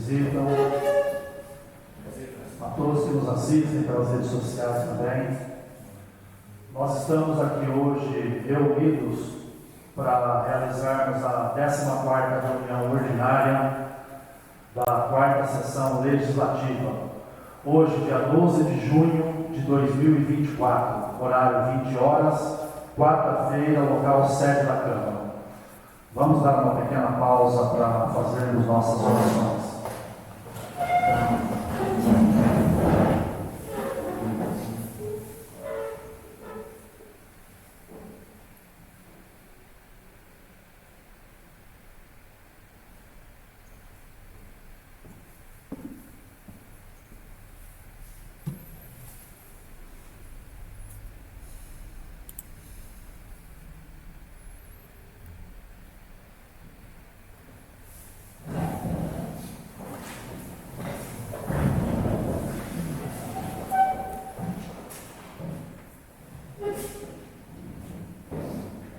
visitam, a todos que nos assistem pelas redes sociais também. Nós estamos aqui hoje reunidos para realizarmos a 14ª reunião ordinária da 4ª sessão legislativa. Hoje, dia 12 de junho de 2024, horário 20 horas, quarta-feira, local sede da Câmara. Vamos dar uma pequena pausa para fazermos nossas orações.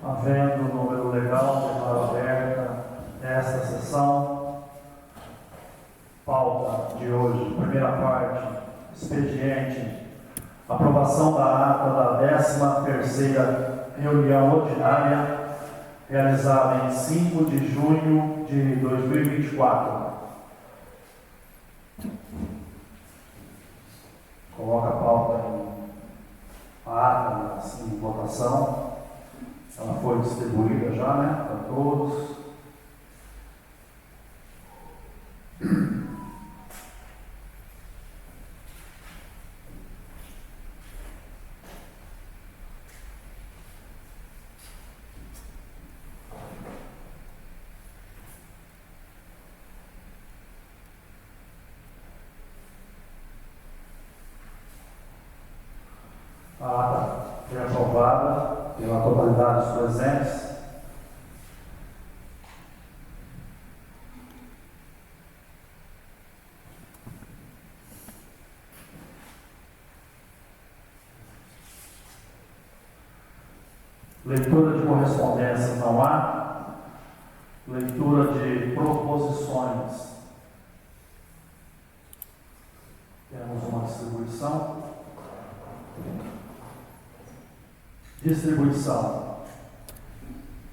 Havendo o número legal, declaro aberta esta sessão. Pauta de hoje, primeira parte, expediente, aprovação da ata da 13ª reunião ordinária, realizada em 5 de junho de 2024. Coloca a pauta a ata em votação. Ela foi distribuída já, né, para todos. A ata foi aprovada pela totalidade dos presentes. Leitura de correspondência não há. Leitura de proposições. Temos uma distribuição.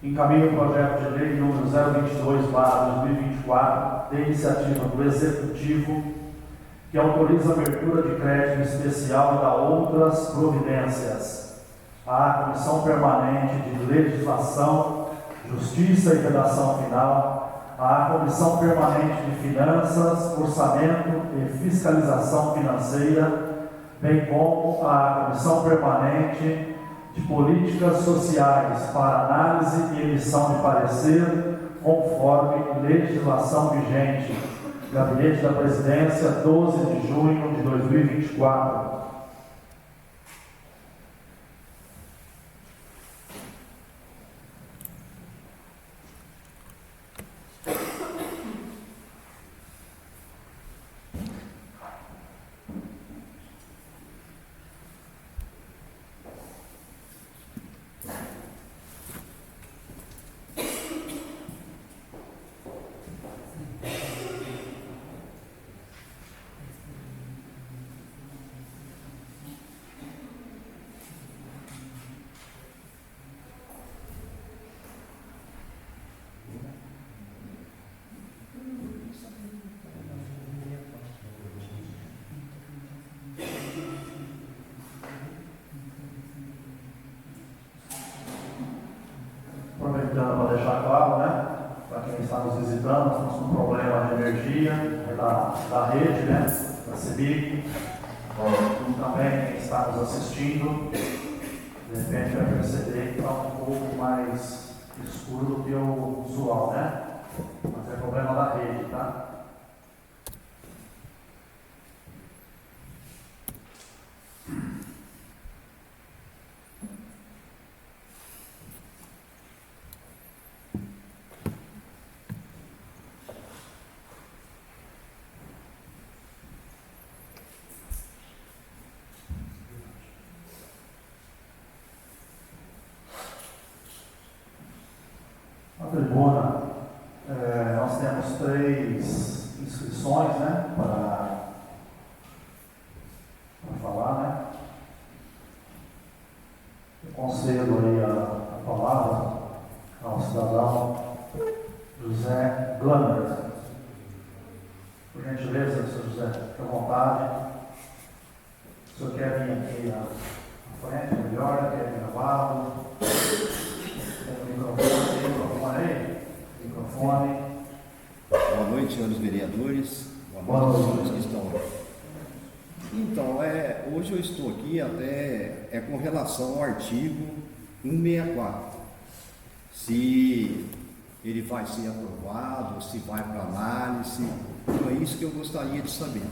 Encaminho o projeto de lei número 022/2024, de iniciativa do Executivo, que autoriza a abertura de crédito especial e da outras providências à Comissão Permanente de Legislação, Justiça e Redação Final, à Comissão Permanente de Finanças, Orçamento e Fiscalização Financeira, bem como à Comissão Permanente de Políticas Sociais para análise e emissão de parecer conforme legislação vigente. Gabinete da Presidência, 12 de junho de 2024. Aproveitando para deixar claro, né, para quem está nos visitando, nós temos um problema de energia da rede, né, da CEBIC. E também quem está nos assistindo, de repente vai perceber que está um pouco mais escuro do que o usual, né? Mas é problema da rede, tá? Na tribuna, nós temos três inscrições, né, para falar, né? Eu concedo aí a palavra ao cidadão José Glanner. Por gentileza, Sr. José, fique à vontade. O senhor quer vir aqui à frente, melhor, quer vir gravado? Tem microfone aí? Microfone. Boa noite, senhores vereadores. Boa noite, senhores que estão aqui. Então, hoje eu estou aqui até com relação ao artigo 164. Se ele vai ser aprovado, se vai para análise. Então, é isso que eu gostaria de saber.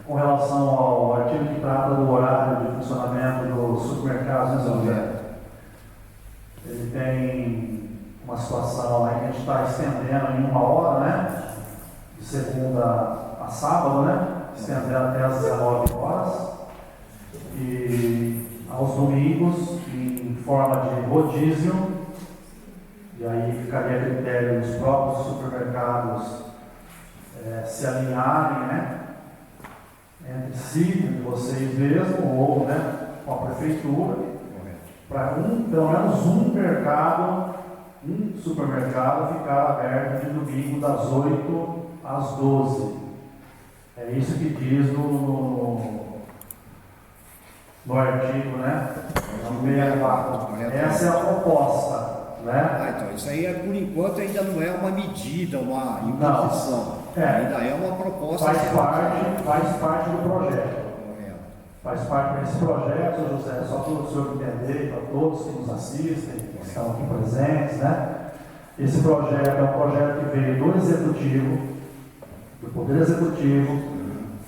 Com relação ao artigo que trata do horário de funcionamento dos supermercados, ele tem uma situação aí que a gente está estendendo em 1 hora, né? De segunda a sábado, né? Estendendo até as 19 horas. E aos domingos, em forma de rodízio. E aí ficaria a critério dos próprios supermercados se alinharem, né? Entre si, entre vocês mesmos, ou, né, com a prefeitura, para pelo menos um supermercado ficar aberto de domingo das 8 às 12. É isso que diz no artigo, né? 64. Essa é a proposta, né? Então, isso aí, por enquanto, ainda não é uma medida, uma imposição. Ainda é uma proposta. Faz parte do projeto. Faz parte desse projeto, Sr. José, só para o senhor entender, para todos que nos assistem, que estão aqui presentes, né? Esse projeto é um projeto que veio do Executivo, do Poder Executivo,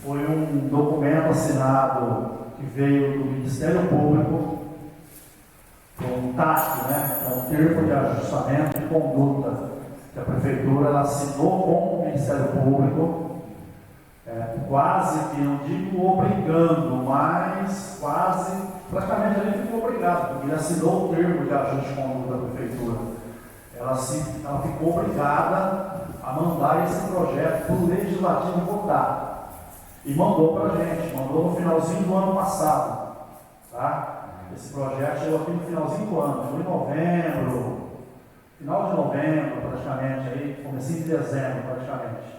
foi um documento assinado que veio do Ministério Público, um TAC, né? É um termo de ajustamento de conduta que a Prefeitura ela assinou com o Ministério Público, quase que, não digo obrigando, mas quase, praticamente a gente ficou obrigado, porque ele assinou o termo de ajuste de conduta da Prefeitura. Ela ficou obrigada a mandar esse projeto para o Legislativo votar. E mandou para a gente, mandou no finalzinho do ano passado. Tá? Esse projeto chegou aqui no finalzinho do ano, foi em novembro, final de novembro, praticamente, aí, comecinho de dezembro, praticamente.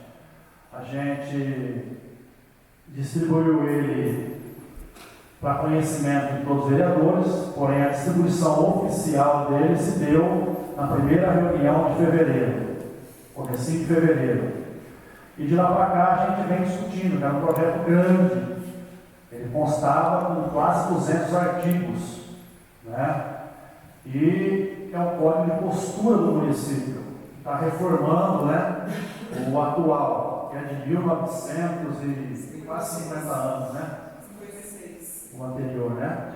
A gente distribuiu ele para conhecimento de todos os vereadores, porém a distribuição oficial dele se deu na primeira reunião de fevereiro, comecinho de fevereiro. E de lá para cá a gente vem discutindo, que era um projeto grande, ele constava com quase 200 artigos, né? E é um código de postura do município, está reformando, né, o atual, que é de 1900 e quase 50 anos, né? 56. O anterior, né?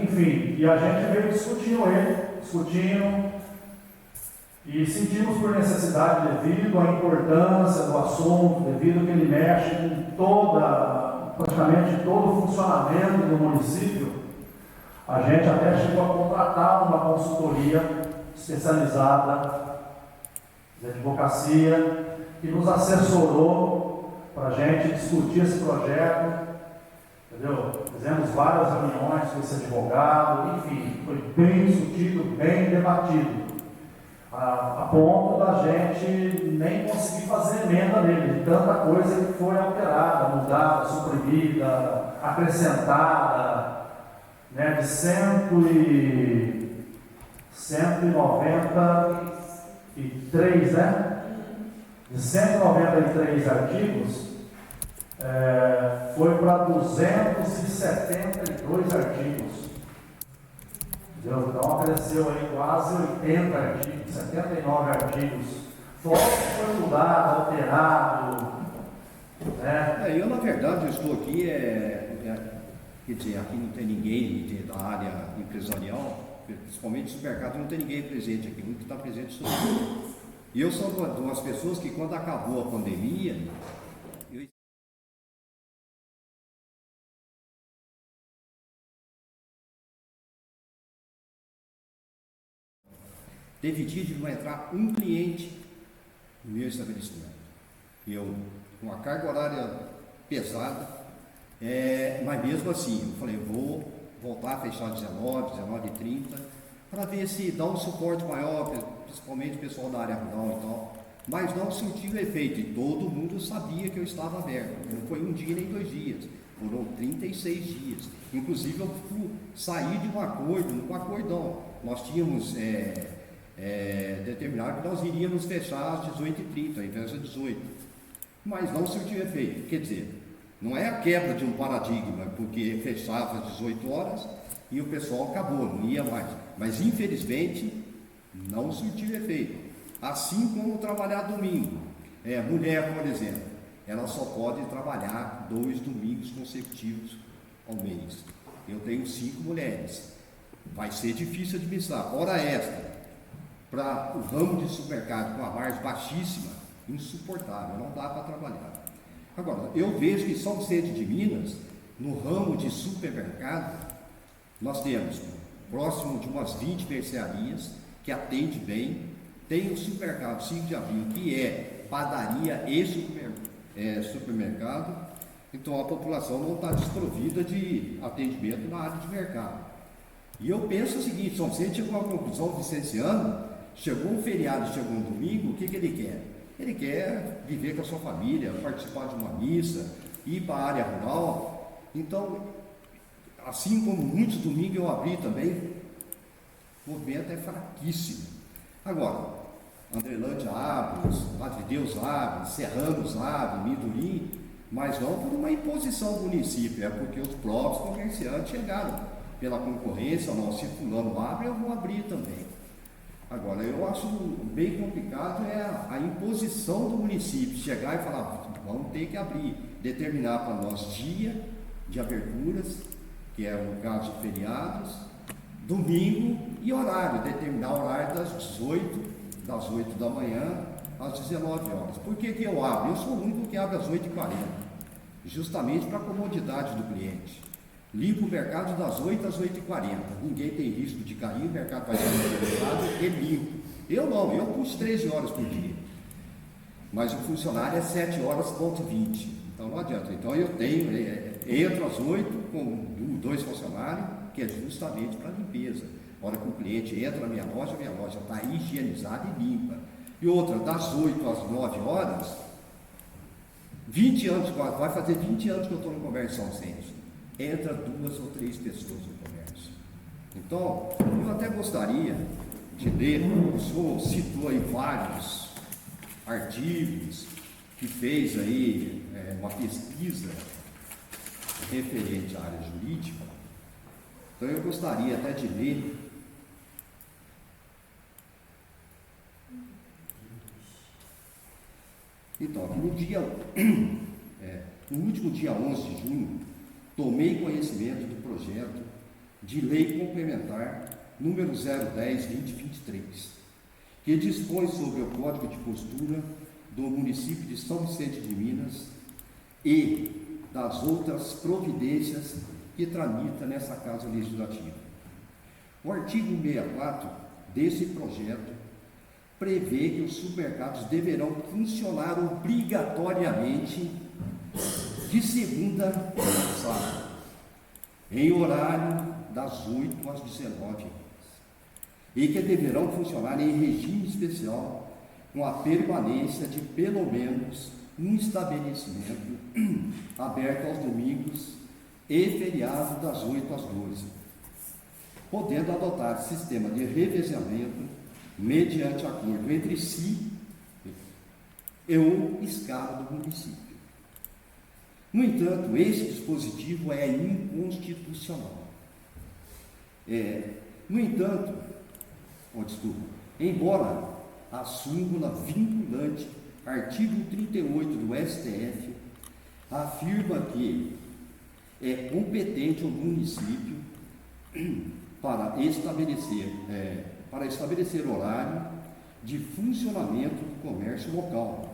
Enfim, e a gente veio discutindo, e sentimos por necessidade, devido à importância do assunto, devido que ele mexe com praticamente todo o funcionamento do município, a gente até chegou a contratar uma consultoria especializada de advocacia, que nos assessorou para a gente discutir esse projeto, entendeu? Fizemos várias reuniões com esse advogado, enfim, foi bem discutido, bem debatido, a ponto da gente nem conseguir fazer emenda nele, de tanta coisa que foi alterada, mudada, suprimida, acrescentada, né, de 193, né? De 193 artigos, foi para 272 artigos. Entendeu? Então cresceu aí quase 80 artigos, 79 artigos. Fora que foi mudado, alterado. Né? Eu, na verdade, eu estou aqui, quer dizer, aqui não tem ninguém da área empresarial, principalmente no mercado, não tem ninguém presente aqui, o único que está presente sou eu. E eu sou uma das pessoas que, quando acabou a pandemia, Teve dia de não entrar um cliente no meu estabelecimento. Eu, com a carga horária pesada, mas mesmo assim, eu falei, vou voltar a fechar 19, 19h30, para ver se dá um suporte maior, principalmente o pessoal da área rural e tal. Mas não sentiu efeito, e todo mundo sabia que eu estava aberto. Não foi um dia nem 2 dias, foram 36 dias. Inclusive eu saí de um acordo, um acordão. Nós tínhamos determinado que nós iríamos fechar às 18h30, ao invés de 18. Mas não surtiu efeito. Quer dizer, não é a quebra de um paradigma, porque fechava às 18 horas e o pessoal acabou, não ia mais. Mas infelizmente não surtiu efeito. Assim como trabalhar domingo. Mulher, por exemplo, ela só pode trabalhar 2 domingos consecutivos ao mês. Eu tenho 5 mulheres. Vai ser difícil administrar. Hora extra para o ramo de supermercado com a margem baixíssima, insuportável, não dá para trabalhar. Agora, eu vejo que São Vicente de Minas, no ramo de supermercado, nós temos próximo de umas 20 mercearias que atende bem. Tem o supermercado 5 de abril, que é padaria e supermercado. Então a população não está desprovida de atendimento na área de mercado. E eu penso o seguinte: São Vicente chegou a uma conclusão vicenciano, chegou um feriado, chegou um domingo, o que ele quer? Ele quer viver com a sua família, participar de uma missa, ir para a área rural. Então, assim como muitos domingos eu abri também, o movimento é fraquíssimo. Agora, Andrelândia abre, Padre Deus abre, Serranos abre, Mindurim, mas não por uma imposição do município, é porque os próprios comerciantes chegaram pela concorrência. Não, se fulano abre, eu vou abrir também. Agora, eu acho bem complicado a imposição do município, chegar e falar, vamos ter que abrir, determinar para nós dia de aberturas, que é o caso de feriados, domingo e horário, determinar o horário das 8 da manhã às 19 horas. Por que eu abro? Eu sou o único que abre às 8h40, justamente para a comodidade do cliente. Limpo o mercado das 8 às 8h40, ninguém tem risco de cair, o mercado vai ser organizado e limpo. Eu não, eu puxo 13 horas por dia, mas o funcionário é 7 horas, ponto 20, então não adianta. Então eu entro às 8 com 2 funcionários, que é justamente para limpeza. A hora que o cliente entra na minha loja está higienizada e limpa. E outra, das 8 às 9 horas, 20 anos, vai fazer 20 anos que eu estou no comércio São Vicente. Entra 2 ou 3 pessoas no comércio. Então, eu até gostaria de ler, o senhor citou aí vários artigos que fez aí uma pesquisa referente à área jurídica. Então eu gostaria até de ler então, no último dia 11 de junho, tomei conhecimento do projeto de lei complementar número 010/2023, que dispõe sobre o Código de Postura do município de São Vicente de Minas e das outras providências que tramita nessa Casa Legislativa. O artigo 64 desse projeto prevê que os supermercados deverão funcionar obrigatoriamente de segunda a sábado, em horário das 8 às 19 horas, e que deverão funcionar em regime especial com a permanência de pelo menos um estabelecimento aberto aos domingos e feriado das 8 às 12, podendo adotar sistema de revezamento mediante acordo entre si e o escala do município. No entanto, esse dispositivo é inconstitucional. Embora a súmula vinculante, artigo 38 do STF, afirma que é competente o município para estabelecer horário de funcionamento do comércio local.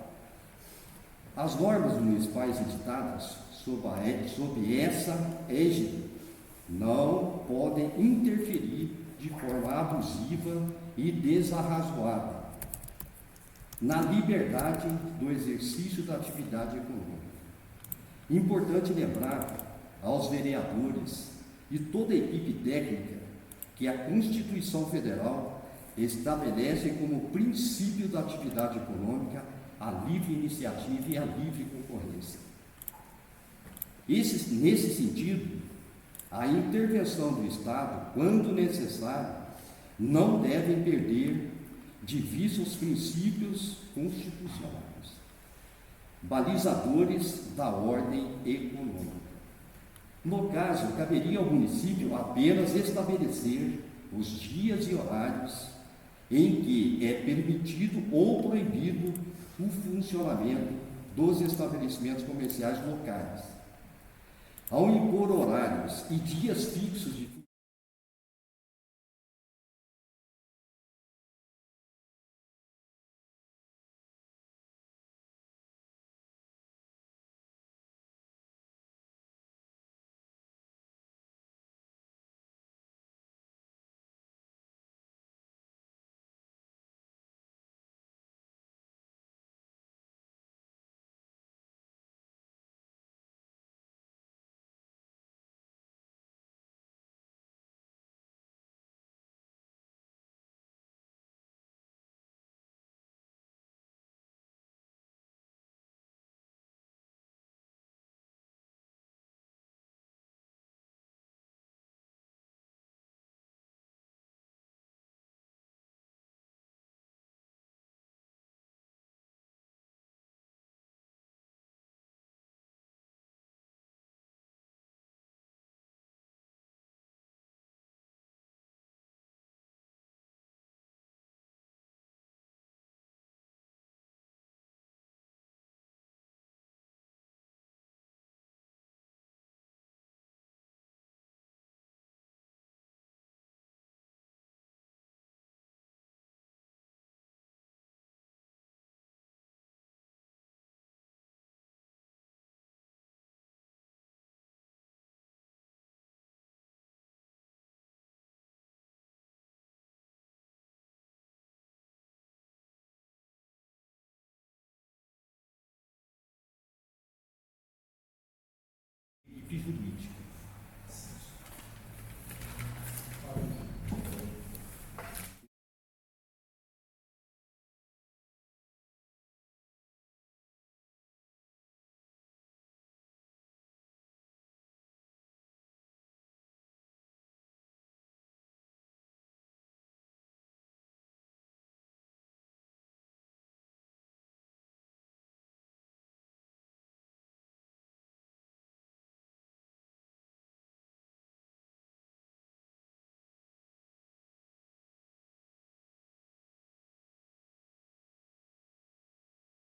As normas municipais editadas sob essa égide não podem interferir de forma abusiva e desarrazoada na liberdade do exercício da atividade econômica. Importante lembrar aos vereadores e toda a equipe técnica que a Constituição Federal estabelece como princípio da atividade econômica a livre iniciativa e a livre concorrência. Nesse sentido, a intervenção do Estado, quando necessário, não deve perder de vista os princípios constitucionais, balizadores da ordem econômica. No caso, caberia ao município apenas estabelecer os dias e horários em que é permitido ou proibido o funcionamento dos estabelecimentos comerciais locais. Ao impor horários e dias fixos de jurídica.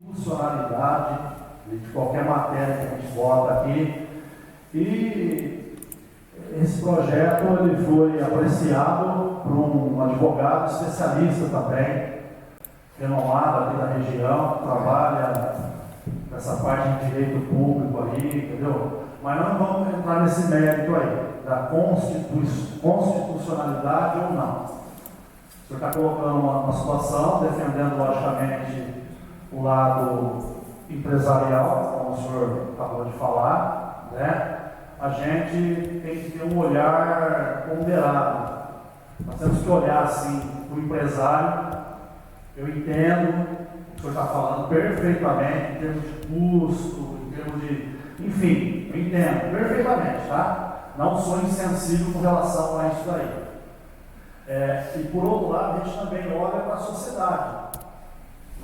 Funcionalidade de qualquer matéria que a gente bota aqui, e esse projeto ele foi apreciado por um advogado especialista também, renomado aqui da região, trabalha nessa parte de direito público ali, entendeu? Mas não vamos entrar nesse mérito aí, da constitucionalidade ou não. O senhor está colocando uma situação, defendendo logicamente o lado empresarial, como o senhor acabou de falar, né? A gente tem que ter um olhar ponderado. Nós temos que olhar assim para o empresário. Eu entendo o que o senhor está falando perfeitamente, em termos de custo, em termos de. Enfim, eu entendo perfeitamente, tá? Não sou insensível com relação a isso daí. E por outro lado, a gente também olha para a sociedade,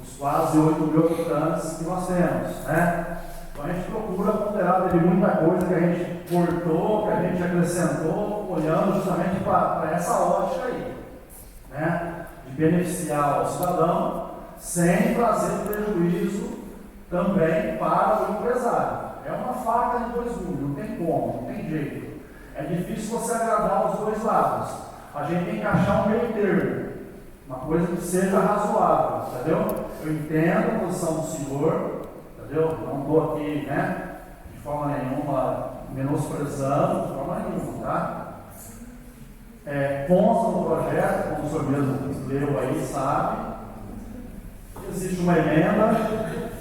os quase 8 mil habitantes que nós temos, né? Então a gente procura ponderar de muita coisa que a gente cortou, que a gente acrescentou, olhando justamente para essa ótica aí, né? De beneficiar o cidadão sem trazer prejuízo também para o empresário. É uma faca de dois gumes, não tem como, não tem jeito. É difícil você agradar os dois lados. A gente tem que achar um meio termo, uma coisa que seja razoável, entendeu? Eu entendo a posição do senhor, entendeu? Não estou aqui, né, de forma nenhuma menosprezando, de forma nenhuma, tá? consta no projeto, como o senhor mesmo leu aí, sabe, existe uma emenda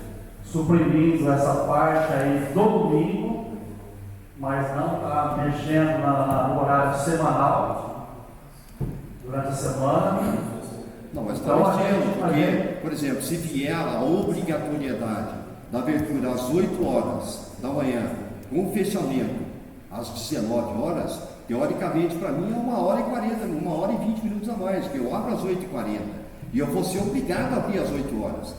suprimindo essa parte aí do domingo, mas não está mexendo no horário semanal, durante a semana. Não, mas Então, está mexendo, porque, por exemplo, se vier a obrigatoriedade da abertura às 8 horas da manhã, com o fechamento às 19 horas, teoricamente para mim é 1h40, 1h20 minutos a mais, porque eu abro às 8h40 e eu vou ser obrigado a abrir às 8 horas.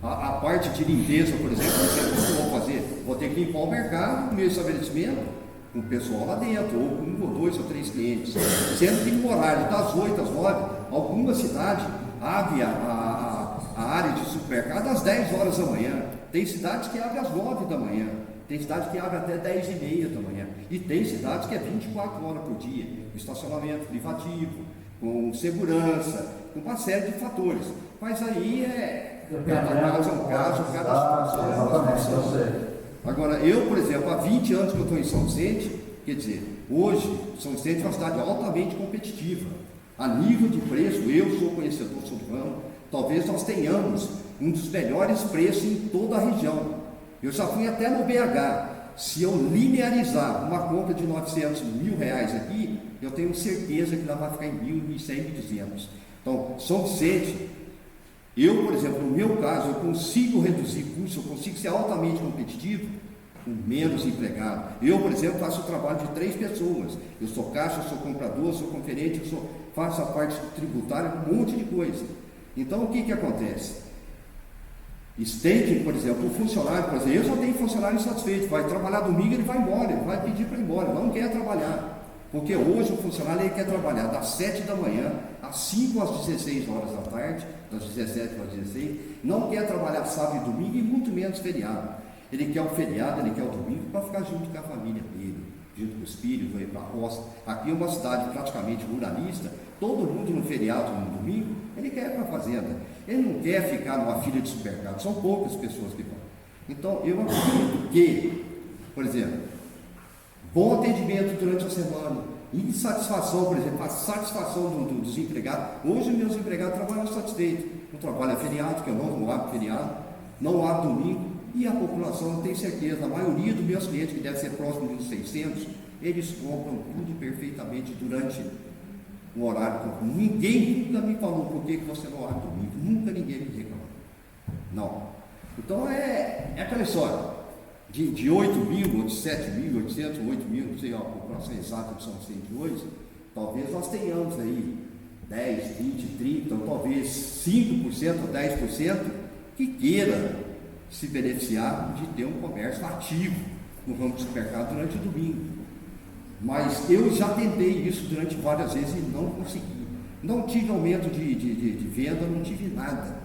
A parte de limpeza, por exemplo, não sei o que eu vou fazer, vou ter que limpar o mercado, o meu estabelecimento, com o pessoal lá dentro, ou com 1 ou 2 ou 3 clientes, sendo que no horário das 8 às 9, alguma cidade abre a área de supermercado às 10 horas da manhã, tem cidades que abrem às 9 da manhã, tem cidades que abrem até 10h30 da manhã, e tem cidades que é 24 horas por dia, com estacionamento privativo, com segurança, com uma série de fatores. Mas aí cada caso é um caso, cada situação é uma situação. Agora, eu, por exemplo, há 20 anos que eu estou em São Vicente, quer dizer, hoje São Vicente é uma cidade altamente competitiva. A nível de preço, eu sou conhecedor sobre o ramo, talvez nós tenhamos um dos melhores preços em toda a região. Eu já fui até no BH. Se eu linearizar uma compra de 900 mil reais aqui, eu tenho certeza que ela vai ficar em 1.100, 1.200. Então, São Vicente, eu, por exemplo, no meu caso, eu consigo reduzir custos, eu consigo ser altamente competitivo com menos empregado. Eu, por exemplo, faço o trabalho de 3 pessoas. Eu sou caixa, eu sou comprador, eu sou conferente, faço a parte tributária, um monte de coisa. Então, o que acontece? Staking, por exemplo, o funcionário, por exemplo, eu já tenho funcionário insatisfeito, vai trabalhar domingo, ele vai embora, ele vai pedir para ir embora, não quer trabalhar. Porque hoje o funcionário ele quer trabalhar das 7 da manhã às 5 às 16 horas da tarde, das 17 às 16, não quer trabalhar sábado e domingo e muito menos feriado. Ele quer o feriado, ele quer o domingo para ficar junto com a família dele, junto com os filhos, vai ir para a roça. Aqui é uma cidade praticamente ruralista, todo mundo no feriado, no domingo, ele quer ir para a fazenda. Ele não quer ficar numa fila de supermercado, são poucas pessoas que vão. Então, eu acredito que, por exemplo, bom atendimento durante a semana, insatisfação, por exemplo, a satisfação dos empregados. Hoje, meus empregados trabalham satisfeitos. Não trabalham feriado, que eu não abro feriado, não abro domingo, e a população, eu tenho certeza, a maioria dos meus clientes, que deve ser próximo de uns 600, eles compram tudo perfeitamente durante o horário. Ninguém nunca me falou por que você não abre domingo, nunca ninguém me reclamou. Não. Então é aquela história de 8 mil, ou de 7 mil, 800, 8 mil, não sei a população exata de São Vicente hoje, talvez nós tenhamos aí 10, 20, 30, ou talvez 5% ou 10% que queira se beneficiar de ter um comércio ativo no ramo de supermercado durante o domingo. Mas eu já tentei isso durante várias vezes e não consegui. Não tive aumento de venda, não tive nada.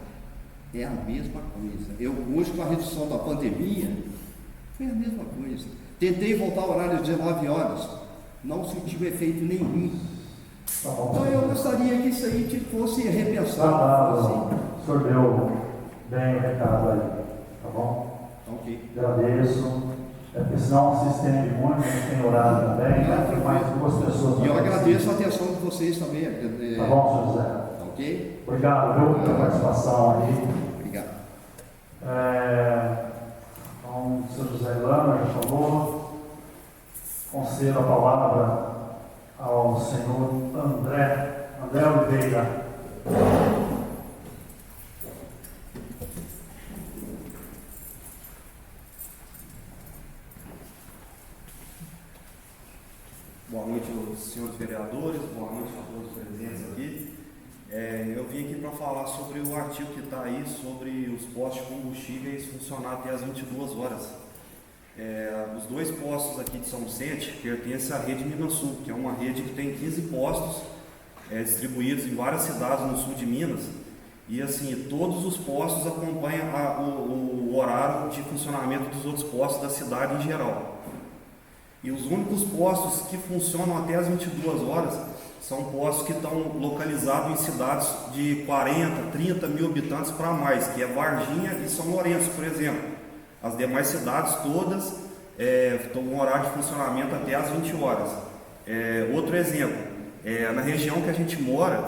É a mesma coisa. Eu hoje, com a redução da pandemia, foi a mesma coisa. Tentei voltar ao horário de 19 horas, não senti efeito nenhum. Então eu gostaria que isso aí fosse repensado. O senhor deu bem o recado aí, tá bom? Ok. Agradeço. Porque senão se estende muito, a gente tem horário também, né? Tem mais 2 pessoas. E eu agradeço a atenção de vocês também. Tá bom, senhor José? Tá ok? Obrigado, viu, pela participação aí. Obrigado. Então, o senhor José Lama já falou. Concedo a palavra ao senhor André Oliveira. Boa noite aos senhores vereadores, boa noite a todos presentes aqui. Eu vim aqui para falar sobre o artigo que está aí, sobre os postos de combustíveis funcionar até as 22 horas. Os 2 postos aqui de São Vicente pertencem à rede Minasul, que é uma rede que tem 15 postos distribuídos em várias cidades no sul de Minas. E assim, todos os postos acompanham o horário de funcionamento dos outros postos da cidade em geral. E os únicos postos que funcionam até as 22 horas são postos que estão localizados em cidades de 40, 30 mil habitantes para mais, que é Varginha e São Lourenço, por exemplo. As demais cidades todas estão com horário de funcionamento até as 20 horas. Outro exemplo, Na região que a gente mora,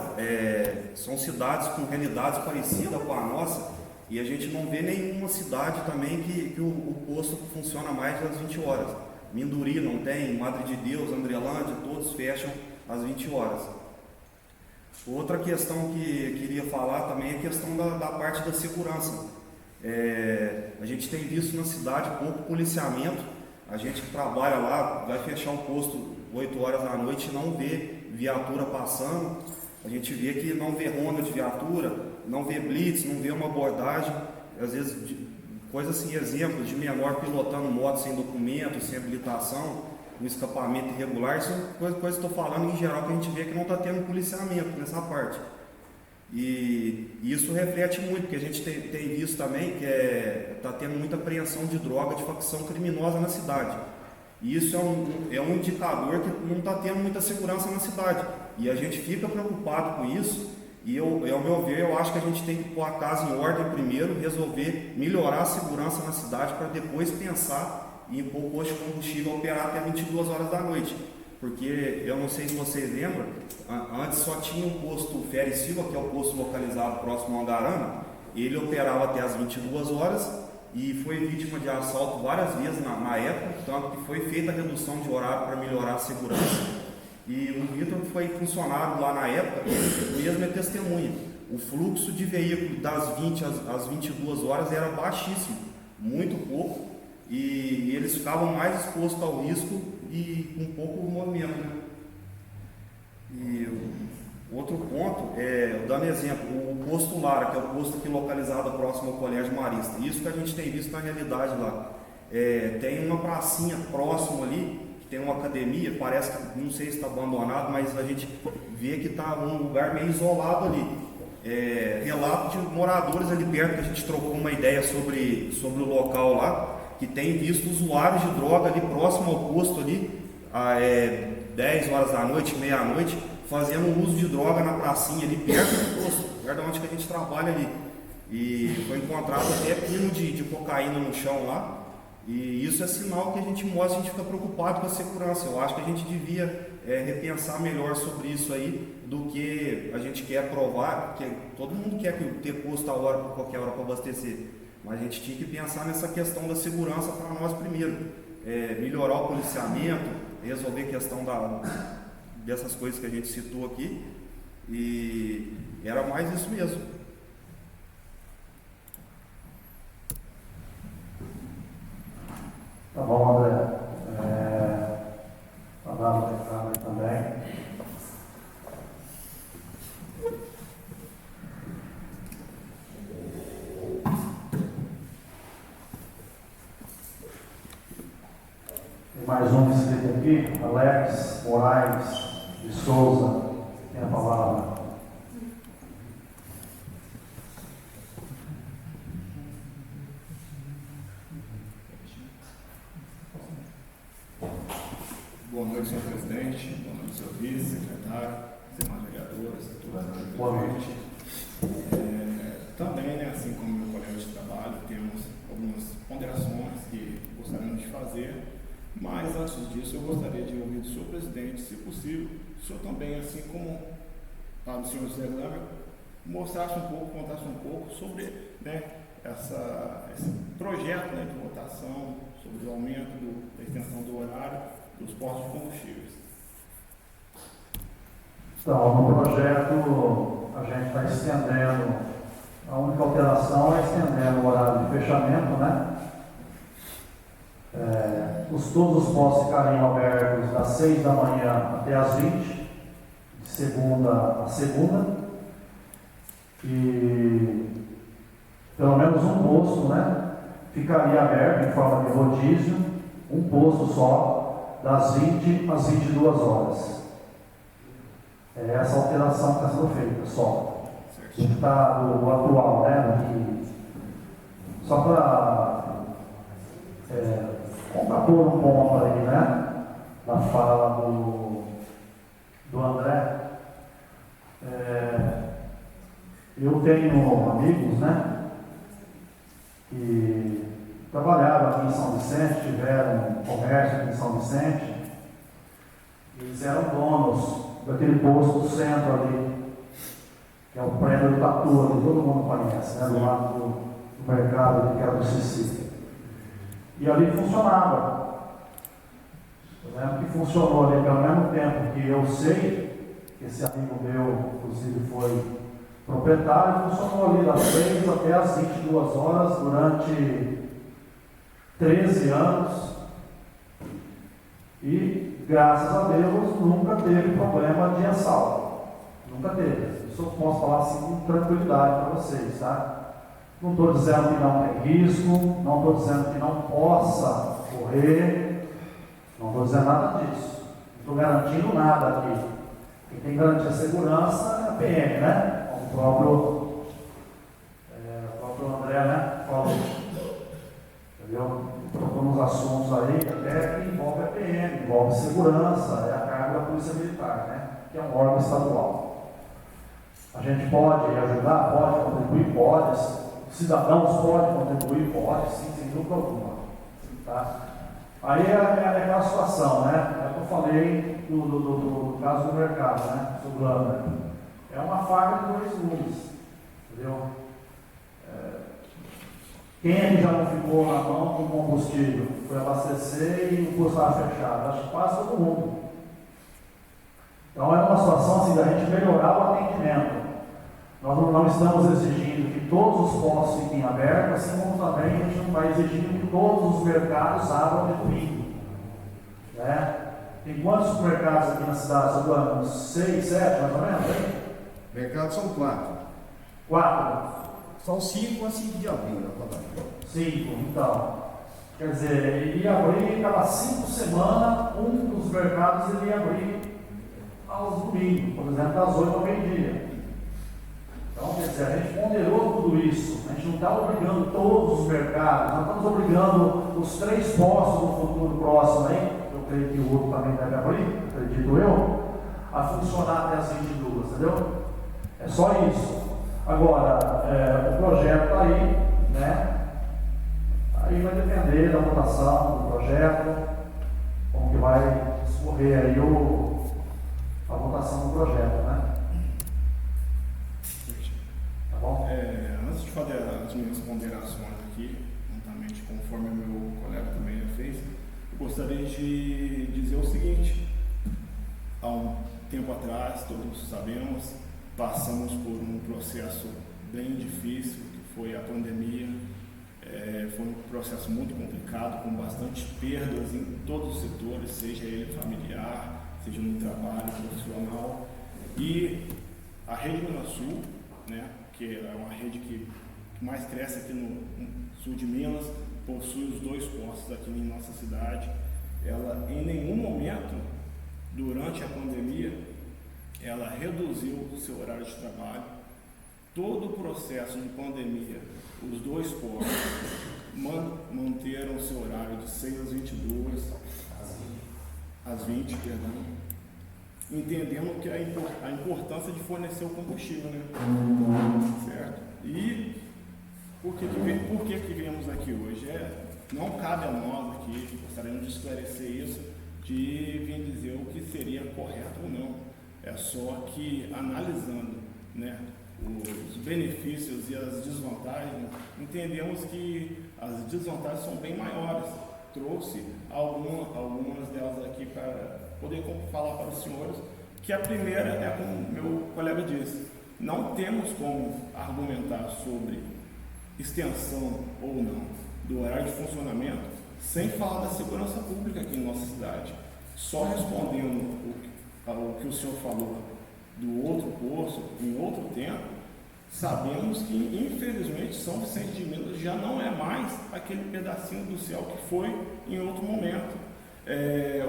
são cidades com realidades parecidas com a nossa, e a gente não vê nenhuma cidade também que o posto funciona mais das 20 horas. Minduri não tem, Madre de Deus, Andrelândia, todos fecham às 20 horas. Outra questão que queria falar também é a questão da parte da segurança. A gente tem visto na cidade pouco policiamento. A gente que trabalha lá, vai fechar um posto 8 horas da noite e não vê viatura passando. A gente vê que não vê ronda de viatura, não vê blitz, não vê uma abordagem. Às vezes, coisas assim, exemplos de menor pilotando moto sem documento, sem habilitação, um escapamento irregular. Isso é coisa que estou falando em geral, que a gente vê que não está tendo policiamento nessa parte. E isso reflete muito, porque a gente tem visto também que está tendo muita apreensão de droga, de facção criminosa na cidade. E isso é um indicador que não está tendo muita segurança na cidade. E a gente fica preocupado com isso. E ao meu ver, eu acho que a gente tem que pôr a casa em ordem primeiro, resolver melhorar a segurança na cidade para depois pensar em pôr o posto de combustível operar até 22 horas da noite. Porque eu não sei se vocês lembram, antes só tinha um posto Féri Silva, que é o posto localizado próximo ao Angarama. Ele operava até as 22 horas e foi vítima de assalto várias vezes na época, tanto que foi feita a redução de horário para melhorar a segurança. E o Vitor foi funcionário lá na época, o mesmo é testemunha. O fluxo de veículo das 20 às 22 horas era baixíssimo, muito pouco, e eles ficavam mais expostos ao risco e com pouco movimento. Né? E outro ponto, dando exemplo, o posto Lara, que é o posto aqui localizado próximo ao Colégio Marista. Isso que a gente tem visto na realidade lá. Tem uma pracinha próximo ali, tem uma academia, parece que, não sei se está abandonado, mas a gente vê que está um lugar meio isolado ali. Relato de moradores ali perto, que a gente trocou uma ideia sobre o local lá, que tem visto usuários de droga ali próximo ao posto ali, 10 horas da noite, meia-noite, fazendo uso de droga na pracinha ali perto do posto, perto de onde que a gente trabalha ali. E foi encontrado até pino de cocaína no chão lá. E isso é sinal que a gente mostra, a gente fica preocupado com a segurança. Eu acho que a gente devia repensar melhor sobre isso aí, do que a gente quer provar, porque todo mundo quer ter posto a hora, por qualquer hora para abastecer. Mas a gente tinha que pensar nessa questão da segurança para nós primeiro. Melhorar o policiamento, resolver a questão dessas coisas que a gente citou aqui. E era mais isso mesmo. Tá bom, André. Tá dado o recado aí também. Tem mais um inscrito aqui, Alex Moraes de Souza. Tem a palavra. Boa noite, senhor presidente. Boa noite, senhor vice, secretário, demais vereadores, todos. Boa noite. Também, assim como meu colega de trabalho, temos algumas ponderações que gostaríamos de fazer, mas antes disso eu gostaria de ouvir do senhor presidente, se possível, o senhor também, assim como o senhor José Lama, mostrasse um pouco, contasse um pouco sobre esse projeto de votação, sobre o aumento da extensão do horário dos postos de combustíveis. Então, no projeto a gente está estendendo, a única alteração é estendendo o horário de fechamento, né? Todos os postos ficariam abertos das 6 da manhã até as 20, de segunda a segunda, e pelo menos um posto, né, ficaria aberto em forma de rodízio, um posto só, das 20 às 22 horas. É essa alteração que está sendo feita, só. A gente está do atual, né? Só para pôr um ponto aí, né? Na fala do André. Eu tenho amigos, né? Que trabalharam aqui em São Vicente, tiveram comércio aqui em São Vicente. Eles eram donos daquele posto do centro ali, que é o prédio do Tatu, ali, todo mundo conhece, né? Do lado do mercado ali, que era do Sicília. E ali funcionava. Eu lembro que funcionou ali pelo mesmo tempo que eu sei, que esse amigo meu, inclusive, foi proprietário, funcionou ali das 6 até as 22 horas durante 13 anos. E, graças a Deus, nunca teve problema de assalto. Nunca teve. Isso eu posso falar assim com tranquilidade para vocês, tá? Não estou dizendo que não tem risco, não estou dizendo que não possa ocorrer, não estou dizendo nada disso. Não estou garantindo nada aqui. Quem tem que garantir a segurança é a PM, né? Como o próprio André, né? Falou. Entendeu? Tocou nos assuntos aí, até que envolve a PM, envolve segurança, é a carga da Polícia Militar, né? Que é um órgão estadual. A gente pode ajudar, pode contribuir, pode. Cidadãos podem contribuir, pode, sim, sem dúvida alguma. Tá? Aí é aquela situação, né? É o que eu falei do caso do mercado, né? Sobre o André. É uma faca de 2 gumes, entendeu? Quem é que já não ficou na mão com combustível? Foi abastecer e o posto estava fechado. Acho que quase todo mundo. Então é uma situação assim da gente melhorar o atendimento. Nós não estamos exigindo que todos os postos fiquem abertos, assim como também a gente não está exigindo que todos os mercados abram de domingo. Né? Tem quantos supermercados aqui na cidade? São uns 6, 7 mais ou menos? Hein? Mercados são 4. 4? São 5 a 5 de abril, na padaria. 5, então. Quer dizer, ele ia abrir cada 5 semanas, um dos mercados ele ia abrir aos domingos, por exemplo, das 8 ao meio-dia. Então, quer dizer, a gente ponderou tudo isso. A gente não está obrigando todos os mercados, nós estamos obrigando os 3 postos no futuro próximo aí, eu creio que o outro também deve abrir, acredito eu, a funcionar até as 22, entendeu? É só isso. Agora, o projeto está aí, né? Aí vai depender da votação do projeto, como que vai escorrer aí a votação do projeto, né? Tá bom? Antes de fazer as minhas ponderações aqui, juntamente conforme o meu colega também já fez, eu gostaria de dizer o seguinte: há um tempo atrás, todos sabemos, passamos por um processo bem difícil, que foi a pandemia. Foi um processo muito complicado, com bastante perdas em todos os setores, seja ele familiar, seja no trabalho profissional. E a Rede Minas Sul, né, que é uma rede que mais cresce aqui no sul de Minas, possui os 2 postos aqui em nossa cidade. Ela, em nenhum momento, durante a pandemia, ela reduziu o seu horário de trabalho. Todo o processo de pandemia, os 2 postos manteram o seu horário de 6 às 22, às 20, perdão, entendendo que a importância de fornecer o combustível, né? Certo? E por que viemos aqui hoje? Não cabe a nós aqui, gostaríamos de esclarecer isso, de vir dizer o que seria correto ou não. É só que, analisando, né, os benefícios e as desvantagens, entendemos que as desvantagens são bem maiores. Trouxe algumas delas aqui para poder falar para os senhores, que a primeira é como meu colega disse: não temos como argumentar sobre extensão ou não do horário de funcionamento sem falar da segurança pública aqui em nossa cidade. Só respondendo o que o senhor falou do outro posto, em outro tempo, sabemos que, infelizmente, São Vicente de Minas já não é mais aquele pedacinho do céu que foi em outro momento.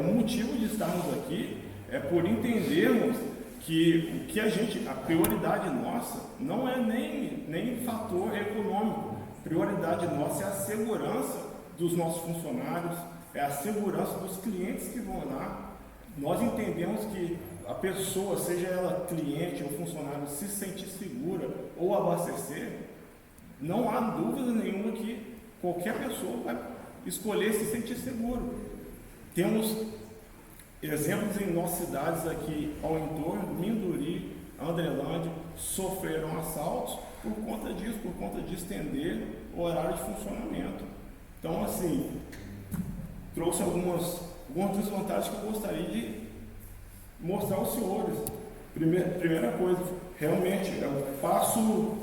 O motivo de estarmos aqui é por entendermos que a prioridade nossa não é nem fator econômico. A prioridade nossa é a segurança dos nossos funcionários, é a segurança dos clientes que vão lá. Nós entendemos que a pessoa, seja ela cliente ou funcionário, se sentir segura ou abastecer, não há dúvida nenhuma que qualquer pessoa vai escolher se sentir seguro. Temos exemplos em nossas cidades aqui ao entorno, Minduri, Andrelândia, sofreram assaltos por conta de estender o horário de funcionamento. Então, assim, trouxe algumas desvantagens que eu gostaria de mostrar aos senhores. Primeira coisa, realmente é o passo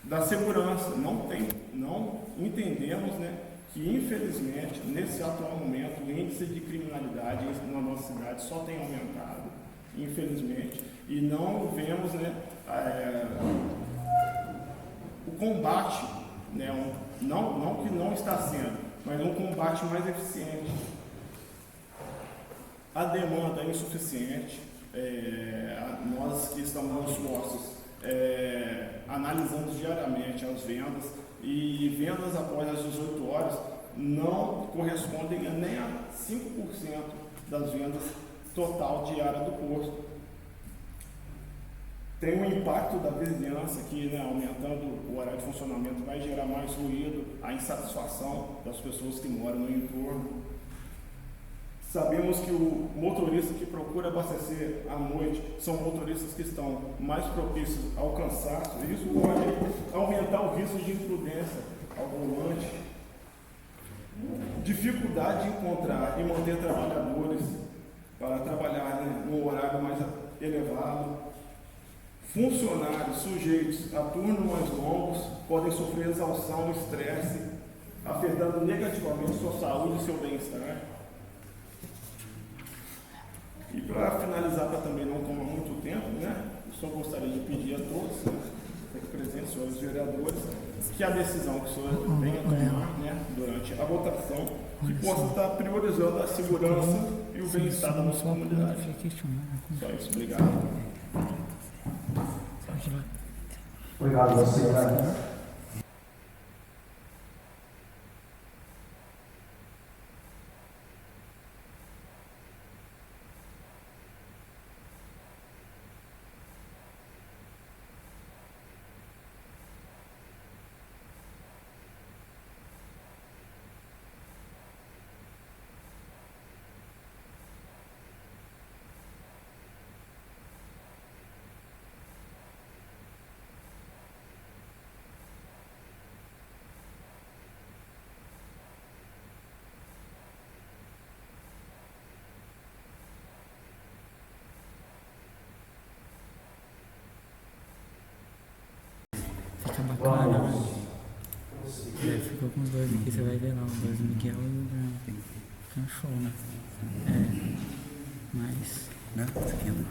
da segurança. Não entendemos, né, que infelizmente, nesse atual momento, o índice de criminalidade na nossa cidade só tem aumentado, infelizmente, e não vemos, né, o combate, né, não que não está sendo, mas um combate mais eficiente. A demanda é insuficiente. Nós que estamos nos postos analisando diariamente as vendas, e vendas após as 18 horas não correspondem nem a 5% das vendas total diária do posto. Tem um impacto da vizinhança que, né, aumentando o horário de funcionamento, vai gerar mais ruído, a insatisfação das pessoas que moram no entorno. Sabemos que o motorista que procura abastecer à noite são motoristas que estão mais propícios ao cansaço, e isso pode aumentar o risco de imprudência ao volante. Dificuldade de encontrar e manter trabalhadores para trabalhar, né, num horário mais elevado. Funcionários sujeitos a turnos mais longos podem sofrer exaustão e estresse, afetando negativamente sua saúde e seu bem-estar. E para finalizar, para também não tomar muito tempo, né, eu só gostaria de pedir a todos, né, aqui presentes, senhores vereadores, que a decisão que o senhor venha tomar, né, durante a votação, que possa estar priorizando a segurança e o bem-estar da nossa comunidade. Só isso, obrigado. Obrigado a você, né? Fica bacana, né? Ficou com os dois aqui, você vai ver lá, os dois, o Miguel e o Bruno. Fica um show, né? Mas... Não, isso aqui não.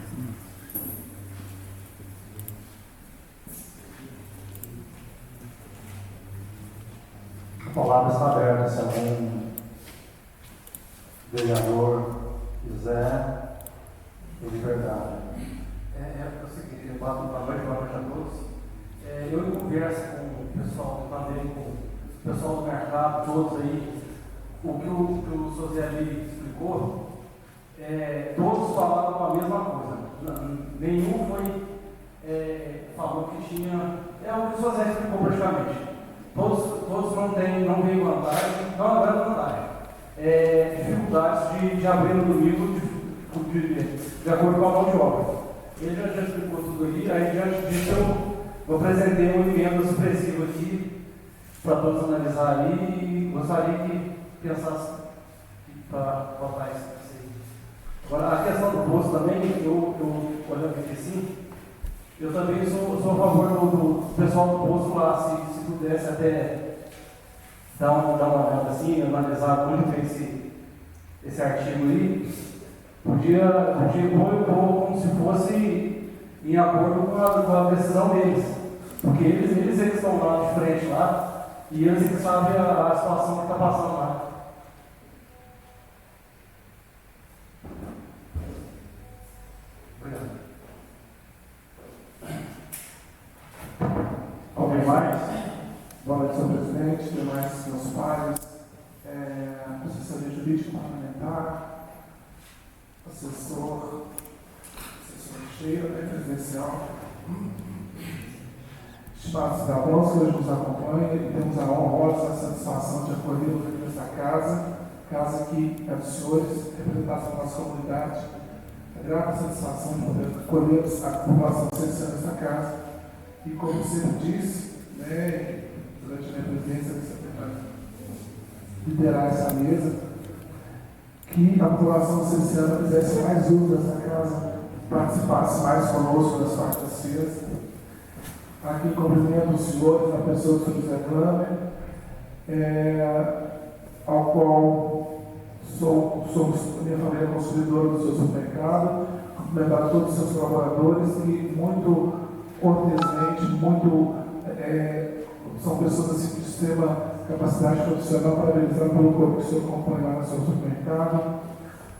A palavra está aberta, se algum vereador quiser, de liberdade. É o seguinte, boa noite a todos. Eu em conversa com o pessoal do Pandeiro, com o pessoal do mercado, todos aí, o que o Sozeli explicou, todos falaram a mesma coisa. Nenhum falou que tinha. É o que o Sozeli explicou praticamente. Todos não têm vantagem, não é vantagem. Dificuldades de abrir no domingo de acordo com a mão de obra. Ele já explicou tudo aí, aí diante disso eu apresentei um elemento expressivo aqui para todos analisar aí e gostaria que pensasse para votar isso aí. Agora, a questão do posto também, eu olhando aqui assim, eu também sou a favor do pessoal do posto lá, se pudesse até dar uma olhada assim, analisar muito esse artigo aí, podia pôr como se fosse em acordo com a decisão deles. Porque eles estão lá de frente lá e eles que sabem a situação que está passando lá. Obrigado. Alguém mais? Boa noite, senhor presidente, demais meus pares, assessoria jurídica parlamentar, assessor cheio, presidencial. Espaços da Bolsa, que hoje nos acompanha, e temos a honrosa satisfação de acolhê-los aqui nesta casa, casa que é dos senhores, representados pela nossa comunidade. É grata satisfação de poder acolher a população cesciana nessa casa. E como sempre disse, né, durante a minha presença, liderar essa mesa, que a população cesciana fizesse mais uso dessa casa, participasse mais conosco das quartas-feiras. Aqui cumprimento os senhores, na pessoa do Sr. José Câmara, ao qual somos minha família consumidora do seu supermercado, cumprimentar todos os seus colaboradores que muito cortesmente, são pessoas assim, de extrema capacidade profissional, parabenizar pelo corpo que o senhor acompanha lá no seu supermercado.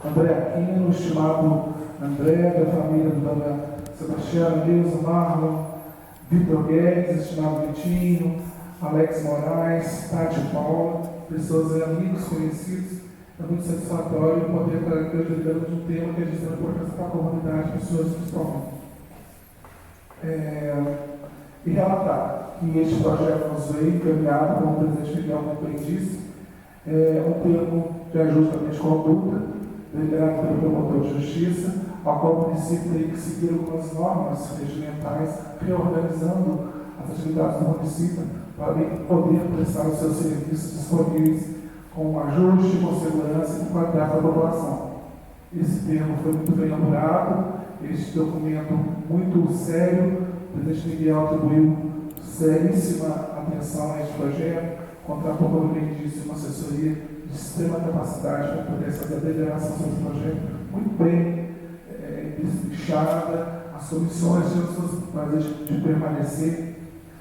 André Aquino, estimado André, da família do Dona Sebastião, Nilson, Marlon, Vitor Guedes, estimado Vitinho, Alex Moraes, Tati Paula, pessoas amigos, conhecidos. É muito satisfatório poder estar lidando de um tema que a gente tem importância para a comunidade, para os senhores principalmente. E relatar que este projeto nos veio encaminhado, como o presidente Miguel muito bem disse, um termo de ajuste de conduta, deliberado pelo promotor de justiça, ao qual o município tem que seguir algumas normas regimentais, reorganizando as atividades do município para poder prestar os seus serviços disponíveis com ajuste, com segurança e com qualidade da população. Esse termo foi muito bem elaborado, este documento muito sério, o presidente Miguel atribuiu seríssima atenção a este projeto, contar, como eu bem disse, uma assessoria de extrema capacidade para poder fazer a deliberação sobre esse projeto, muito bem espichada, as comissões de permanecer,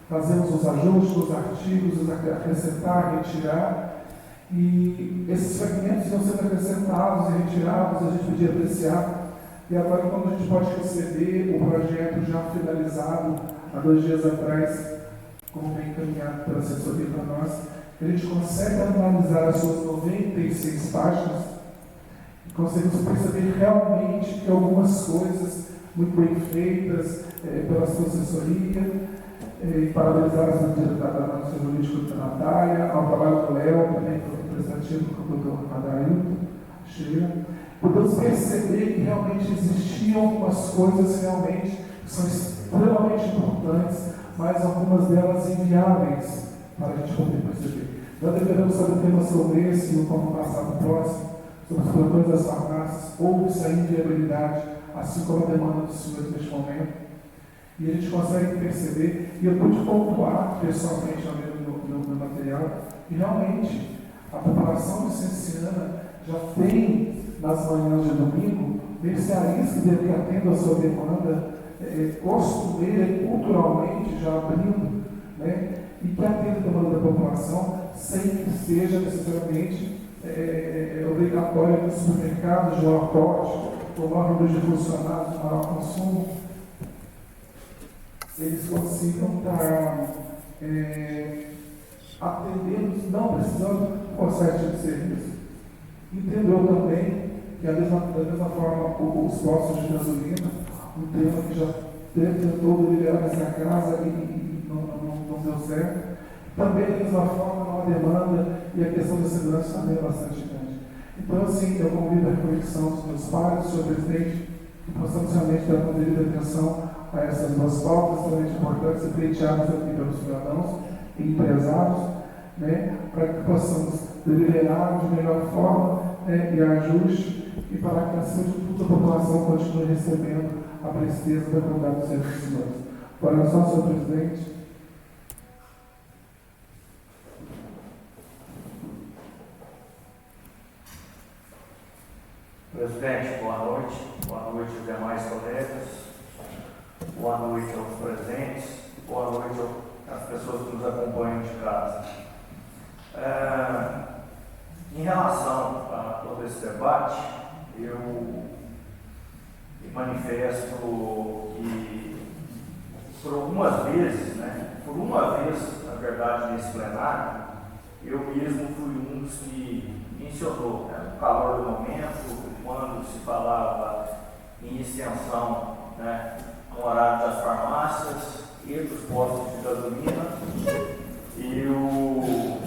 fazemos os ajustes, os artigos, acrescentar, retirar, e esses fragmentos iam sendo acrescentados e retirados, a gente podia apreciar. E agora, quando a gente pode receber o projeto já finalizado, há 2 dias atrás, como bem encaminhado pela assessoria para nós, a gente consegue analisar as suas 96 páginas e conseguimos perceber realmente que algumas coisas muito bem feitas pela sua assessoria, e parabenizar as medidas da nossa jurídica da Natália, ao trabalho do Léo, também representativo do doutor Adailton Sheila. Podemos perceber que realmente existiam algumas coisas realmente que são extremamente importantes, mas algumas delas inviáveis para a gente poder perceber. Nós devemos saber temas como esse, no como passado próximo, sobre os plantões das farmácias, houve essa inviabilidade, assim como a demanda dos senhores neste momento. E a gente consegue perceber, e eu pude pontuar pessoalmente no material, que realmente a população licenciana já tem, nas manhãs de domingo, mercearias que atendam a sua demanda costumeira e culturalmente já abrindo, né, e que atendam a demanda da população sem que seja necessariamente obrigatório nos supermercados de maior porte, ou maior número de funcionários de maior consumo, eles consigam estar atendendo, não precisando forçar esse tipo de serviço. Entendeu também que, da mesma forma, os postos de gasolina, um tema que já tentou deliberar nessa casa e não deu certo, também, da mesma forma, não há demanda e a questão da segurança também é bastante grande. Então, assim, eu convido a reflexão dos meus pares, do senhor presidente, que possamos realmente dar uma devida atenção a essas duas pautas extremamente importantes e pleiteadas aqui pelos cidadãos e empresários, né, para que possamos deliberar de melhor forma, né, e ajuste, e para que, acima de tudo, a população continue recebendo a presteza da qualidade dos serviços. Agora, só, senhor presidente. Presidente, boa noite aos demais colegas, boa noite aos presentes, boa noite às pessoas que nos acompanham de casa. Em relação a todo esse debate, eu manifesto que por algumas vezes, por uma vez, na verdade, nesse plenário, eu mesmo fui um dos que mencionou, no calor do momento, quando se falava em extensão, no horário das farmácias e dos postos de gasolina, eu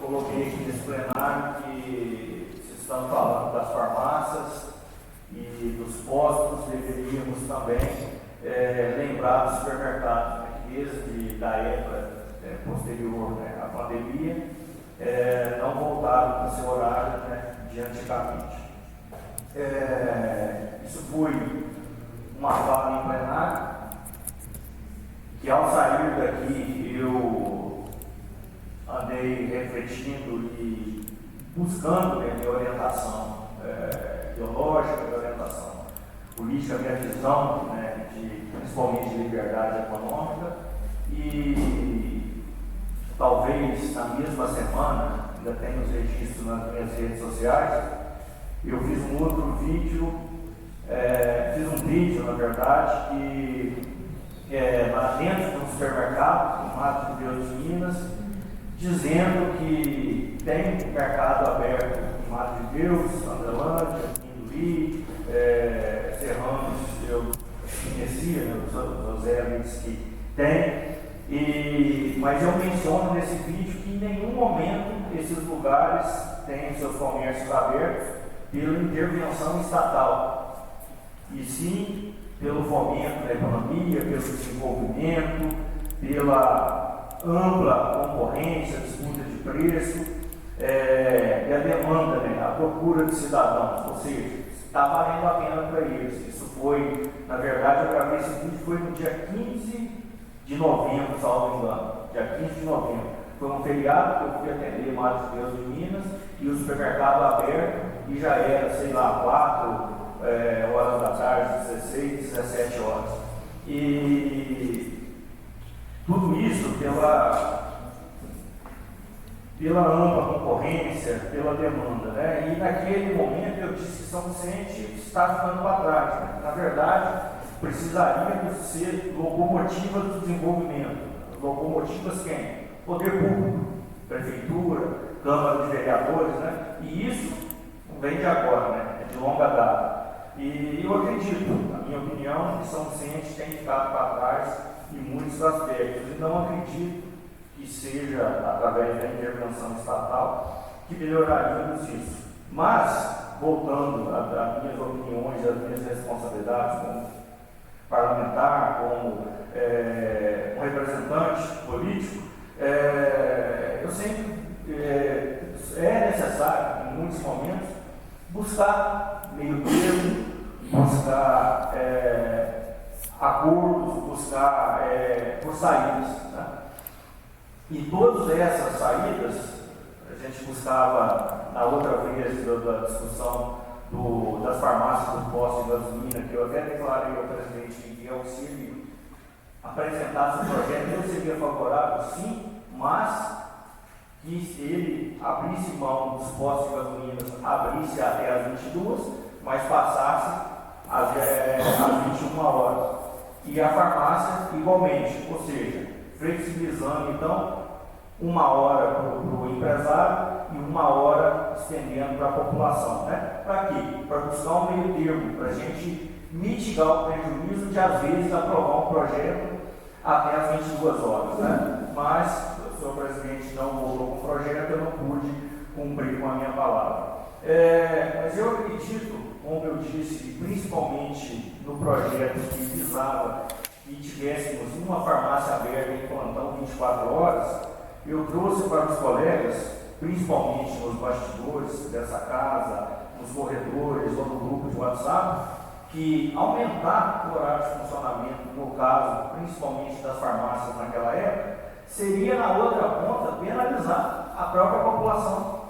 coloquei aqui nesse plenário que postos, deveríamos também lembrar dos supermercados, né, que desde a época posterior, né, à pandemia, não voltaram para o seu horário, né, de antigamente. Isso foi uma fala em plenário, que ao sair daqui eu andei refletindo e buscando, né, minha orientação ideológica, minha orientação política, minha visão, né, principalmente de liberdade econômica, e talvez na mesma semana, ainda tenho os registros nas minhas redes sociais, eu fiz um outro vídeo, na verdade, que lá dentro de um supermercado, no Mato de Deus de Minas, dizendo que tem mercado aberto em Mato de Deus, Andrelândia, Pinduí, Serranos, eu conhecia, né, os José disse que tem, mas eu menciono nesse vídeo que em nenhum momento esses lugares têm seus comércios abertos pela intervenção estatal, e sim pelo fomento da economia, pelo desenvolvimento, pela ampla concorrência, disputa de preço, e a demanda, né, a procura de cidadãos, ou seja, está valendo a pena para eles. Isso foi, na verdade, eu gravei esse vídeo, foi no dia 15 de novembro, salvo engano, dia 15 de novembro. Foi um feriado que eu fui atender Mato de Deus de Minas, e o supermercado aberto, e já era, sei lá, 4 horas da tarde, 16, 17 horas. E tudo isso pela ampla concorrência, pela demanda, né? E naquele momento eu disse que São Vicente está ficando para trás, né? Na verdade, precisaríamos ser locomotivas do desenvolvimento. Locomotivas quem? Poder público, prefeitura, Câmara de Vereadores, né? E isso não vem de agora, né? É de longa data. E eu acredito, na minha opinião, que São Vicente tem ficado para trás em muitos aspectos, e não acredito que seja através da intervenção estatal que melhoraríamos isso. Mas, voltando às minhas opiniões, às minhas responsabilidades como parlamentar, como um representante político, eu sempre é necessário, em muitos momentos, buscar meio termo, buscar acordos, buscar por saídas, né? E todas essas saídas, a gente buscava na outra vez da discussão das farmácias do posto de gasolina, que eu até declarei ao presidente que se ele apresentasse o projeto, eu seria favorável sim, mas que se ele abrisse mão dos postos de gasolina, abrisse até às 22, mas passasse às 21 horas. E a farmácia igualmente, ou seja, flexibilizando então 1 hora para o empresário e 1 hora estendendo para a população, né? Para quê? Para buscar um meio termo, para a gente mitigar o prejuízo de às vezes aprovar um projeto até às 22 horas, né? Mas o senhor presidente não voltou com o projeto, eu não pude cumprir com a minha palavra. Mas eu acredito, como eu disse, principalmente no projeto que visava que tivéssemos uma farmácia aberta em plantão 24 horas, eu trouxe para os colegas, principalmente nos bastidores dessa casa, nos corredores ou no grupo de WhatsApp, que aumentar o horário de funcionamento, no caso, principalmente das farmácias naquela época, seria na outra ponta penalizar a própria população,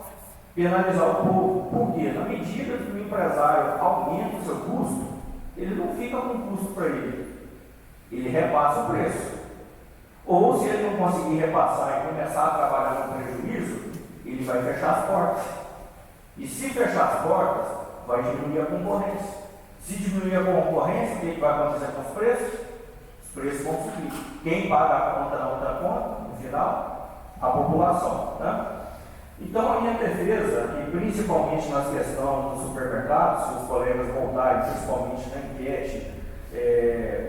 penalizar o povo. Por quê? Na medida que o empresário aumenta o seu custo, ele não fica com custo para ele repassa o preço. Ou se ele não conseguir repassar e começar a trabalhar no prejuízo, ele vai fechar as portas. E se fechar as portas, vai diminuir a concorrência. Se diminuir a concorrência, o que vai acontecer com os preços? Os preços vão subir. Quem paga a conta na outra conta, no final? A população. Né? Então, a minha defesa, e principalmente nas questões dos supermercados, se os colegas voltarem, principalmente na enquete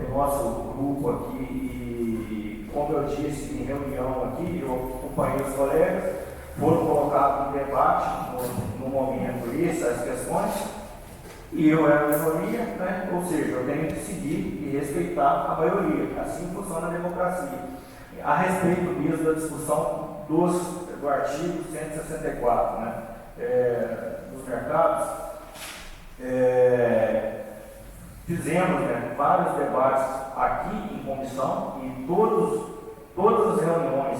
do nosso grupo aqui, e como eu disse em reunião aqui, eu acompanhei os colegas, foram colocados em debate no momento essas questões. E eu era a minoria, né? Ou seja, eu tenho que seguir e respeitar a maioria. Assim funciona a democracia. A respeito mesmo da discussão do artigo 164, né? Dos mercados, fizemos, né, vários debates aqui em comissão e todas as reuniões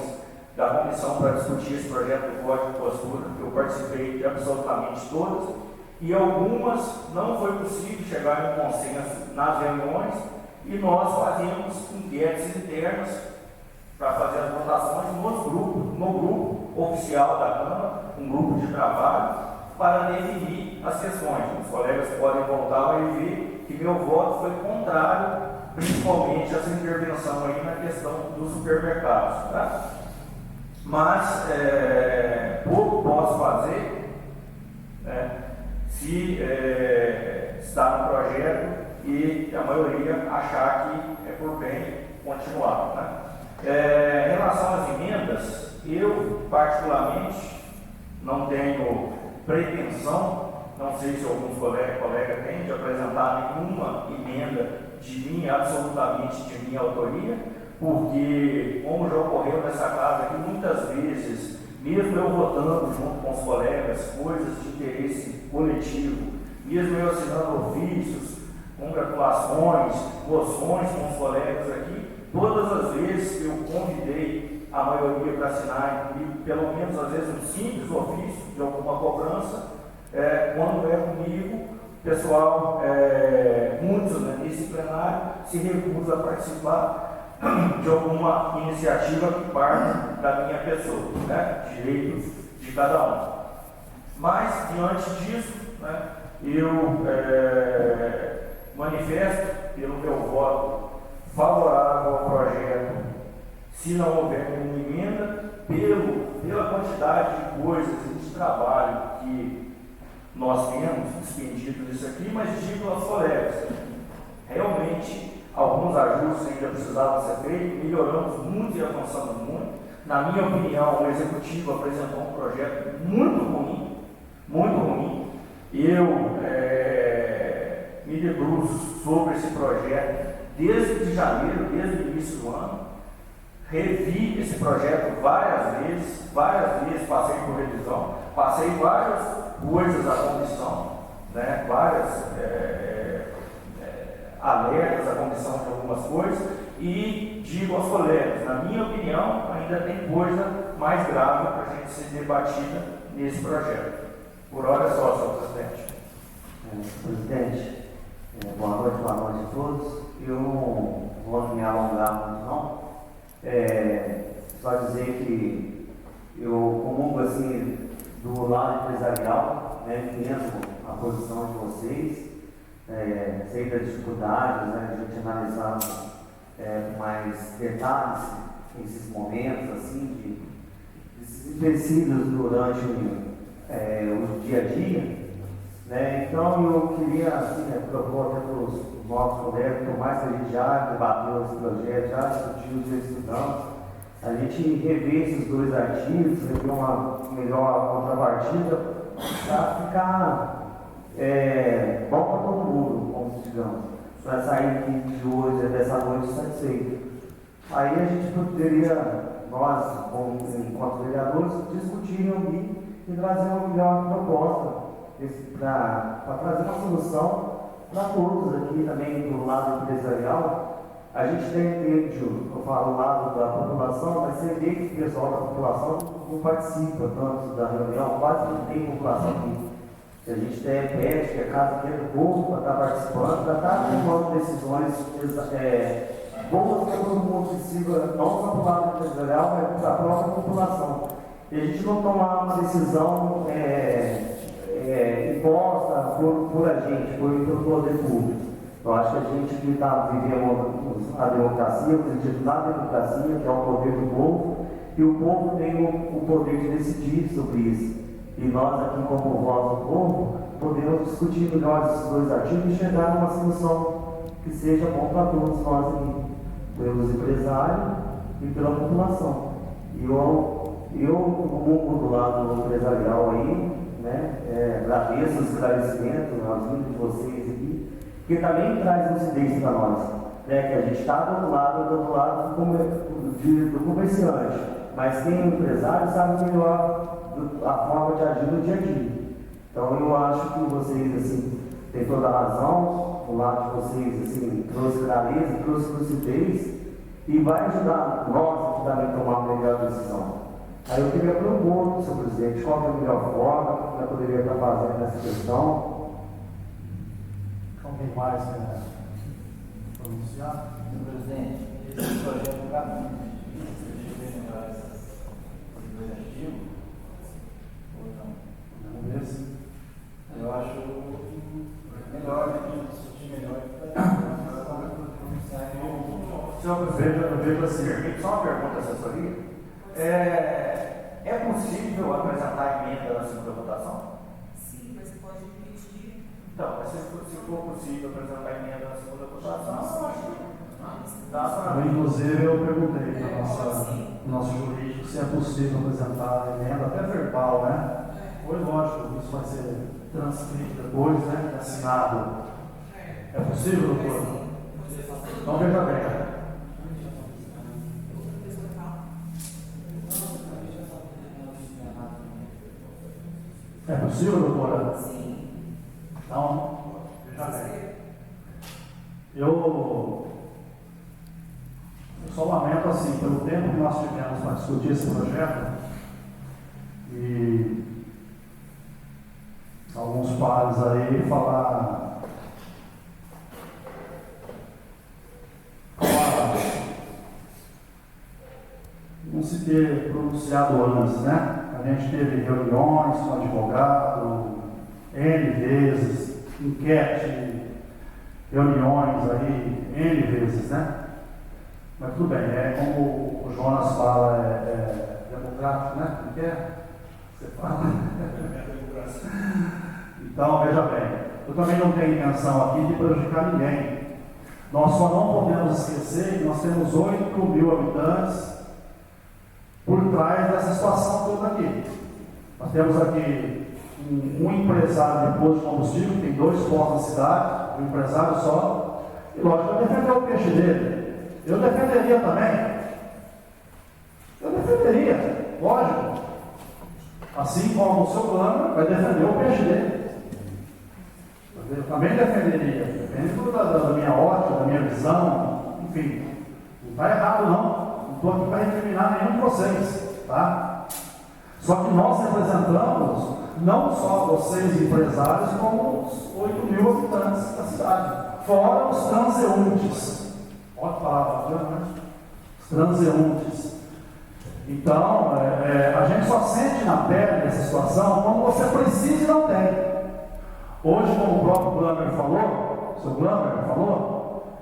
da comissão para discutir esse projeto do Código de Postura, eu participei de absolutamente todas, e algumas não foi possível chegar em um consenso nas reuniões, e nós fazíamos enquetes internas para fazer as votações no grupo oficial da Câmara, um grupo de trabalho, para definir as questões. Os colegas podem voltar e ver que meu voto foi contrário, principalmente essa intervenção aí na questão dos supermercados. Tá? Mas pouco posso fazer, né, se está no projeto e a maioria achar que é por bem continuar. Né? Em relação às emendas, eu particularmente não tenho pretensão, não sei se alguns colegas têm, de apresentar nenhuma emenda absolutamente de minha autoria, porque, como já ocorreu nessa casa aqui, muitas vezes, mesmo eu votando junto com os colegas, coisas de interesse coletivo, mesmo eu assinando ofícios, congratulações, moções com os colegas aqui, todas as vezes que eu convidei a maioria para assinar comigo, pelo menos às vezes um simples ofício de alguma cobrança, quando é comigo, o pessoal, muitos, né, nesse plenário se recusam a participar de alguma iniciativa que parte da minha pessoa, né, direito de cada um. Mas, diante disso, né, eu manifesto pelo meu voto favorável ao projeto, se não houver nenhuma emenda, pela quantidade de coisas e de trabalho que nós temos despendido nisso aqui, mas digo aos colegas, realmente alguns ajustes ainda precisavam ser feitos, melhoramos muito e avançamos muito. Na minha opinião, o Executivo apresentou um projeto muito ruim, muito ruim. Eu me debruço sobre esse projeto desde janeiro, desde o início do ano. Revi esse projeto várias vezes passei por revisão, passei várias coisas à comissão, né, várias alertas à comissão de algumas coisas, e digo aos colegas, na minha opinião, ainda tem coisa mais grave para a gente ser debatida nesse projeto. Por hora só, senhor presidente. Presidente, boa noite a todos. Eu não vou me alongar muito não. Só dizer que eu comungo assim do lado empresarial, né, entendo a posição de vocês, sei das dificuldades, né, a gente analisar com mais detalhes esses momentos assim, de empecilhos durante o dia a dia, né? Então eu queria assim, propor até para os nossos colegas, por mais que a gente já debateu esse projeto, já discutiu, já estudamos, a gente rever esses dois artigos, rever uma melhor contrapartida para ficar bom para todo mundo, como digamos, para sair de hoje, dessa noite satisfeito. Aí a gente poderia, nós, enquanto vereadores, discutir, reunir e trazer uma melhor proposta para trazer uma solução para todos aqui também do lado empresarial. A gente tem eu falo o lado da população, mas você vê que o pessoal da população não participa tanto da reunião, quase não tem população aqui. Se a gente pede que a casa aqui é do povo para estar participando, para estar tomando decisões boas que todo mundo precisa, não só para o lado empresarial, mas para a própria população. E a gente não tomar uma decisão imposta por a gente, pelo poder público. Eu acho que a gente que está vivendo a democracia, o sentido da democracia, que é o poder do povo, e o povo tem o poder de decidir sobre isso. E nós aqui, como voz do povo, podemos discutir melhor esses dois artigos e chegar a uma solução que seja bom para todos nós aqui, pelos empresários e pela população. E eu do lado empresarial aí, né? Agradeço o esclarecimento, as vindas de vocês aqui, que também traz lucidez para nós, né? Que a gente está do outro lado do comerciante, mas quem é empresário sabe melhor a forma de agir no dia a dia. Então eu acho que vocês assim, têm toda a razão, o lado de vocês assim, trouxe clareza, trouxe lucidez e vai ajudar nós aqui também a tomar uma melhor decisão. Aí eu queria propor, senhor presidente, qual é a melhor forma que nós poderíamos estar fazendo nessa questão. Alguém mais quer pronunciar? Senhor presidente, esse projeto para mim, você melhorar esses artigos ou não? Vamos ver se. Eu acho melhor, discutir melhor. Senhor presidente, eu vejo assim. Só uma pergunta, assessoria. É possível apresentar emenda na segunda votação? Sim, mas você pode pedir. Então, mas se for possível apresentar emenda na segunda votação, eu acho que dá para. Inclusive, eu perguntei para o nosso jurídico se é possível apresentar emenda, até verbal, né? Foi lógico, isso vai ser transcrito depois, né? Assinado. É possível, doutor? Então, veja bem. É possível, doutora? Sim. Então, veja bem. Eu só lamento, assim, pelo tempo que nós tivemos para discutir esse projeto e alguns pares aí falar não se ter pronunciado antes, né? A gente teve reuniões com o advogado, N vezes, enquete, reuniões aí, N vezes, né? Mas tudo bem, como o Jonas fala, é democrático, né? Como que é? Você fala? Então, veja bem, eu também não tenho intenção aqui de prejudicar ninguém. Nós só não podemos esquecer que nós temos 8.000 habitantes por trás dessa situação toda aqui. Nós temos aqui um empresário de posto de combustível, que tem 2 postos na cidade, um empresário só, e lógico, vai defender o peixe dele. Eu defenderia também. Eu defenderia, lógico. Assim como o seu plano vai defender o peixe dele. Eu também defenderia. Depende da minha ótica, da minha visão, enfim. Não está errado, não. Não estou aqui para recriminar nenhum de vocês, tá? Só que nós representamos não só vocês, empresários, como os 8.000 habitantes da cidade, fora os transeuntes. Olha a palavra, né? Os transeuntes. Então, a gente só sente na pele essa situação quando você precisa e não tem. Hoje, como o próprio Glamer falou, o seu Glamer falou,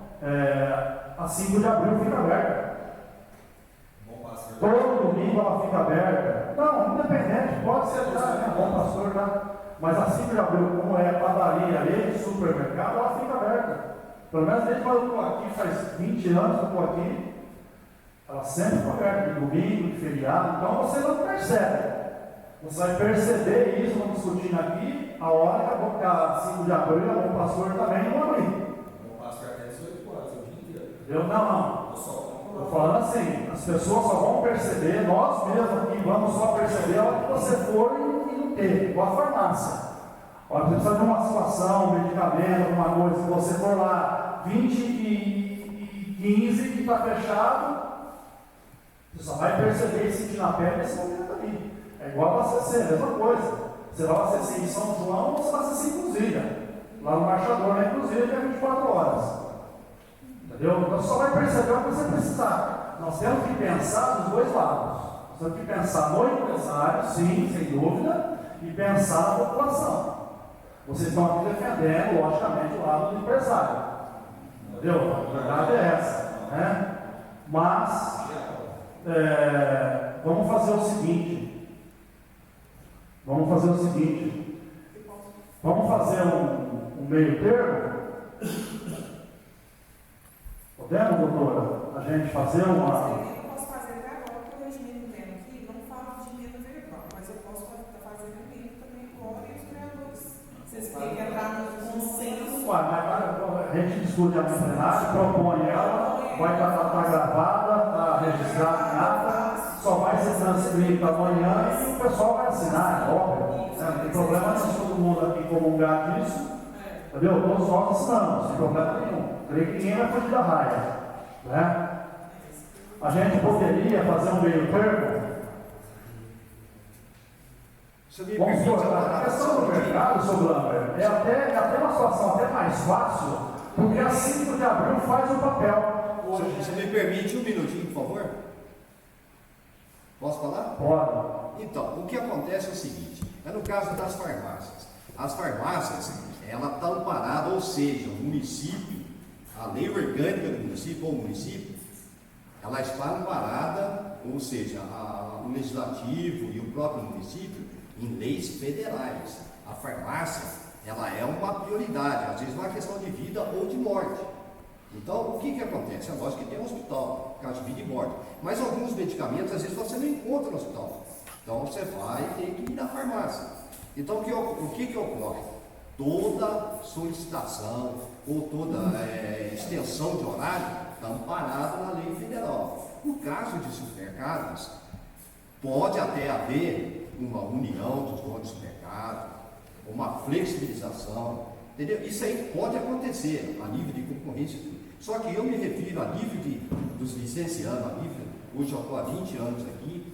a 5 de abril fica aberta. Todo domingo ela fica aberta. Não, independente, pode ser já, bom pastor, já. Mas a 5 de abril, como é padaria, rede, supermercado, ela fica aberta. Pelo menos desde quando eu estou aqui, faz 20 anos que eu estou aqui, ela sempre fica aberta, de domingo, de feriado, então você não percebe. Você vai perceber isso, vamos discutindo aqui, a hora que a 5 de abril, a bom pastor também não abrir. Bom pastor até 18 horas, o dia inteiro. Eu não. Estou falando assim, as pessoas só vão perceber, nós mesmos aqui vamos só perceber a hora que você for e não ter, igual a farmácia. Olha, você precisa de uma situação, um medicamento, alguma coisa, se você for lá 20 e 15 que está fechado, você só vai perceber e sentir na pele nesse momento ali. É igual a ACC, mesma coisa. Você vai ACC em São João ou você vai ACC em Cruzilha. Lá no Marchador, na Cruzilha, que é 24 horas. Entendeu? Então você só vai perceber o que você precisar. Nós temos que pensar dos dois lados. Nós temos que pensar no empresário, sim, sem dúvida, e pensar na população. Vocês estão aqui defendendo, logicamente, o lado do empresário. Entendeu? A verdade é essa. Né? Mas, vamos fazer o seguinte. Vamos fazer um meio termo? Podemos, doutora? A gente fazer uma... Eu posso fazer até agora, porque o regimento interno aqui não fala de emenda verbal, mas eu posso fazer emenda também, pode. discute a plenária, propõe ela, vai estar gravada, está registrada em ata, só vai ser transcrita amanhã e o pessoal vai assinar, é óbvio. Não tem problema nenhum, todo mundo aqui comungar disso, entendeu? Todos nós assinamos, sem problema nenhum. Creio que ninguém vai fugir da raia, né? A gente poderia fazer um meio termo. Vamos supor, a questão do mercado, seu Lambert, é até uma situação até mais fácil, porque a 5 de abril faz o papel. Você me permite um minutinho, por favor? Posso falar? Pode. Então, o que acontece é o seguinte, é no caso das farmácias. As farmácias, ela está amparada, ou seja, o município, a lei orgânica do município, ou o município, ela está amparada, ou seja, o legislativo e o próprio município, em leis federais. A farmácia, ela é uma prioridade, às vezes uma questão de vida ou de morte. Então, o que acontece? É lógico que tem um hospital, caso de vida e morte, mas alguns medicamentos, às vezes, você não encontra no hospital. Então, você vai e tem que ir na farmácia. Então, o que ocorre? Toda solicitação ou toda extensão de horário está amparada na lei federal. No caso de supermercados, pode até haver uma união dos donos do mercado, uma flexibilização, entendeu? Isso aí pode acontecer a nível de concorrência. Só que eu me refiro a nível dos licenciados, a nível, hoje eu estou há 20 anos aqui,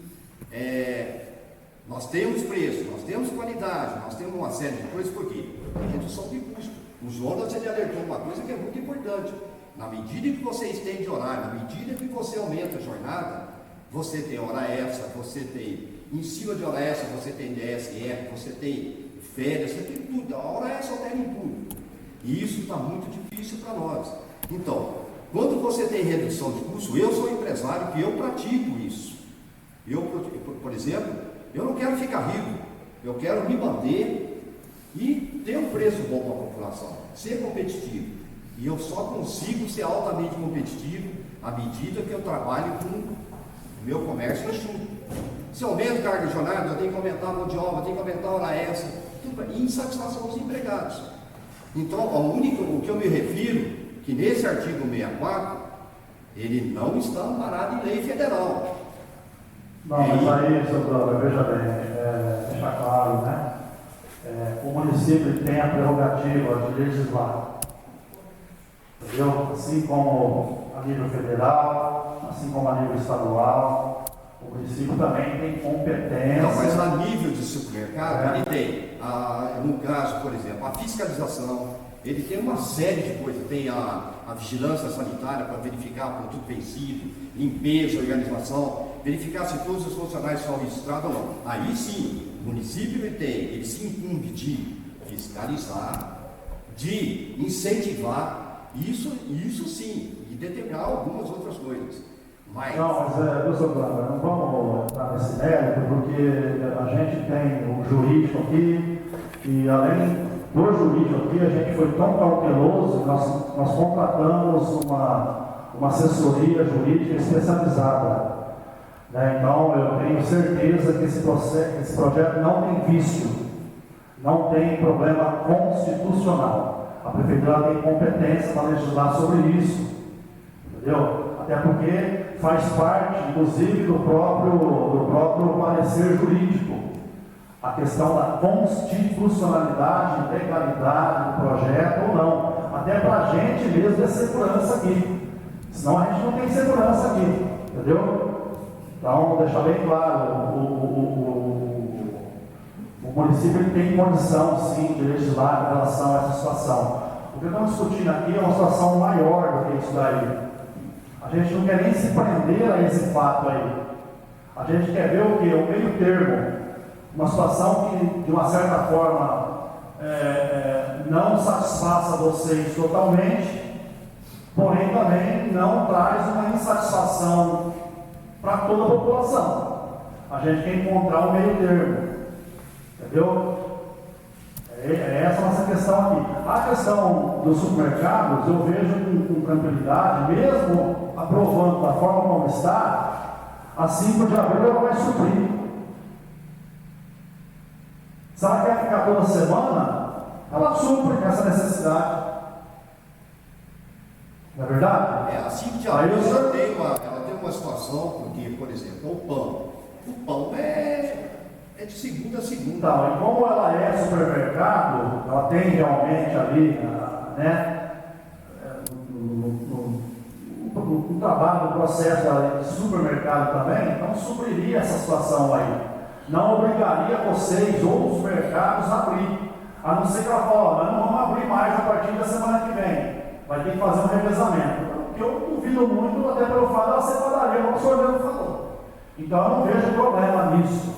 nós temos preço, nós temos qualidade, nós temos uma série de coisas, por quê? Tem redução de custo. O Jonas, ele alertou uma coisa que é muito importante. Na medida que você estende horário, na medida que você aumenta a jornada, você tem hora extra, você tem, em cima de hora extra, você tem DSR, você tem férias, você tem tudo. A hora extra altera em tudo. E isso está muito difícil para nós. Então, quando você tem redução de custo, eu sou empresário que eu pratico isso. Eu, por exemplo, eu não quero ficar rico, eu quero me manter e ter um preço bom para a população, ser competitivo. E eu só consigo ser altamente competitivo à medida que eu trabalho com o meu comércio enxuto. Se eu aumento carga de jornada, eu tenho que aumentar a mão de obra, eu tenho que aumentar a hora extra, e insatisfação dos empregados. Então, o que eu me refiro, que nesse artigo 64, ele não está amparado em lei federal. Não, mas aí, seu Cláudio, veja bem, deixar claro, né? O município tem a prerrogativa de legislar, entendeu? Assim como a nível federal, assim como a nível estadual, o município também tem competência. Não, mas a nível de supermercado, ele tem, no caso, por exemplo, a fiscalização, ele tem uma série de coisas, tem a vigilância sanitária para verificar produto vencido, limpeza, organização, verificar se todos os funcionários são registrados ou não. Aí sim, o município ele se incumbe de fiscalizar, de incentivar, isso sim, e determinar algumas outras coisas. Mas... Não, mas, professor Cláudio, não vamos entrar nesse mérito, porque a gente tem o jurídico aqui, e além do jurídico aqui, a gente foi tão cauteloso, nós contratamos uma assessoria jurídica especializada. Né? Então, eu tenho certeza que esse projeto não tem vício, não tem problema constitucional. A prefeitura tem competência para legislar sobre isso, entendeu? Até porque faz parte, inclusive, do próprio parecer jurídico, a questão da constitucionalidade, legalidade do projeto ou não. Até para a gente mesmo é segurança aqui. Senão a gente não tem segurança aqui, entendeu? Então, deixar bem claro, o município ele tem condição, sim, de legislar em relação a essa situação. O que estamos discutindo aqui é uma situação maior do que isso daí. A gente não quer nem se prender a esse fato aí. A gente quer ver o quê? O meio termo. Uma situação que, de uma certa forma, não satisfaça vocês totalmente, porém também não traz uma insatisfação para toda a população. A gente quer encontrar um meio termo. Entendeu? É essa a nossa questão aqui. A questão dos supermercados, eu vejo com tranquilidade, mesmo aprovando da forma como está, a 5 de abril ela vai suprir. Se ela quer ficar toda semana, ela supre essa necessidade. Não é verdade? A Cinco de Aí Abril eu- ela tem uma situação, porque, por exemplo, o pão é de segunda a segunda. Então, e como ela é supermercado, ela tem realmente ali, né, no trabalho, no processo ali de supermercado também, então supriria essa situação aí. Não obrigaria vocês ou os mercados a abrir. A não ser que ela fale, mas não vamos abrir mais a partir da semana que vem. Vai ter que fazer um revezamento. O que eu duvido muito, até pelo fato dela ser padaria, como o senhor mesmo falou. Então eu não vejo problema nisso.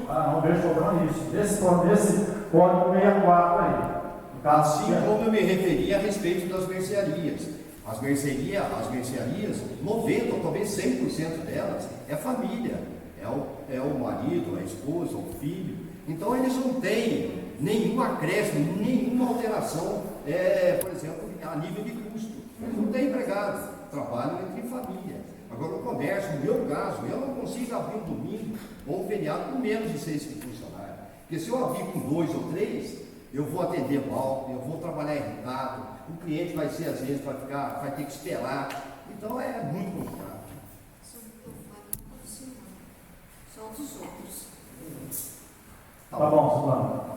Não vejo problema nisso. Desse código 64 aí. No caso, Assim como eu me referi a respeito das mercearias. As mercearias, 90% ou talvez 100% delas é família. É o marido, a esposa, o filho. Então eles não têm nenhum acréscimo, nenhuma alteração, por exemplo, a nível de custo. Eles não têm empregado, trabalham entre família. Agora o comércio, no meu caso, eu não consigo abrir um domingo ou um feriado com menos de 6 funcionários. Porque se eu abrir com 2 ou 3, eu vou atender mal, eu vou trabalhar irritado, o cliente vai ser, às vezes, vai ter que esperar. Então é muito complicado. São dos outros. Tá bom, Silvana.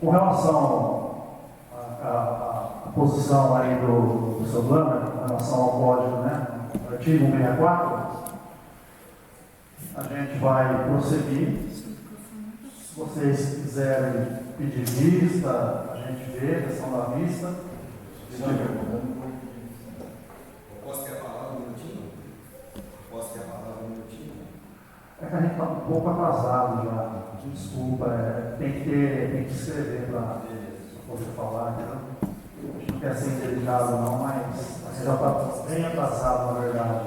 Com relação à posição aí do seu plano, com relação ao código, né, artigo 64, a gente vai prosseguir. Se vocês quiserem pedir vista, a gente vê a questão da vista. Posso ter a palavra um minutinho? Posso ter a palavra um minutinho? É que a gente está um pouco atrasado já. Desculpa, tem que escrever para poder falar. Né? A gente não quer ser indelicado não, mas a gente já está bem atrasado, na verdade.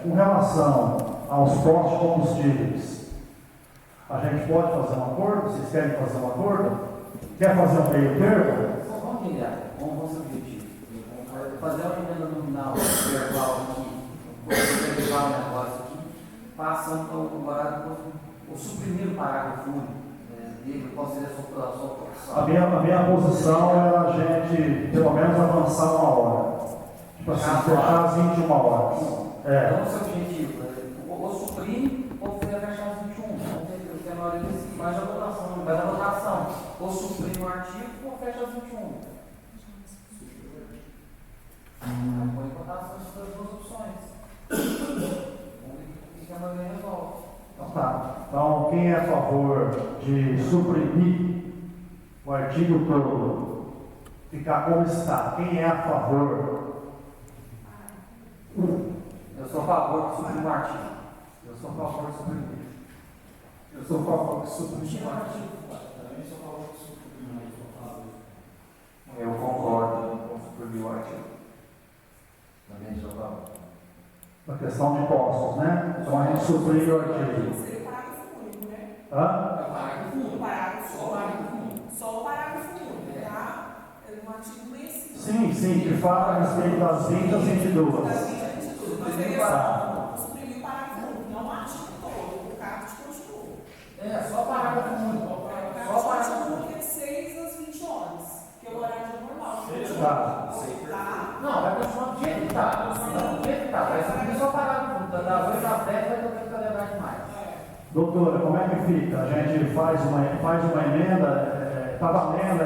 Com relação aos postos de combustíveis, a gente pode fazer um acordo? Vocês querem fazer um acordo? Quer fazer um meio termo? Vamos criar, vamos subdividir. Fazer uma emenda nominal verbal aqui, vamos levar o negócio aqui, passando o suprimir o parágrafo único dele, qual seria a sua posição? A minha posição é a gente, pelo menos, avançar 1 hora. Tipo assim, fechar às 21 horas. Então, o seu objetivo ou suprir ou fechar às 21. Vamos ter a maioria desse, mais a votação, vai da votação. Ou suprir no artigo ou fecha às 21. Põe em votação essas duas opções. Vamos ver o que a maioria resolve. Então tá. Então, quem é a favor de suprimir o artigo todo, ficar como está? Quem é a favor? Eu sou a favor de suprimir o artigo. Eu sou a favor de suprimir. Eu sou a favor de suprimir o artigo. Também sou a favor de suprimir o artigo. Eu concordo com suprimir o artigo. Também sou a favor. A questão de postos, né? Então a gente suprime o artigo. Seria o parágrafo único, né? Hã? É o parágrafo único. O parágrafo Só o parágrafo único. Só o parágrafo único, tá? É um artigo conhecido. Sim, que fala a respeito das 20 às 22. Das 20 a 22. Mas seria só suprimir o parágrafo único, não o artigo todo. O CAPT continua. Só o parágrafo único. Só o parágrafo único. Continua de 6 às 20 horas, que é o horário normal. Tá. Não, vai continuar do jeito que está. Do jeito que está. Vai suprimir só o parágrafo único. Das 8 às 10 vai ter que celebrar demais. Doutora, como é que fica? A gente faz uma emenda, está valendo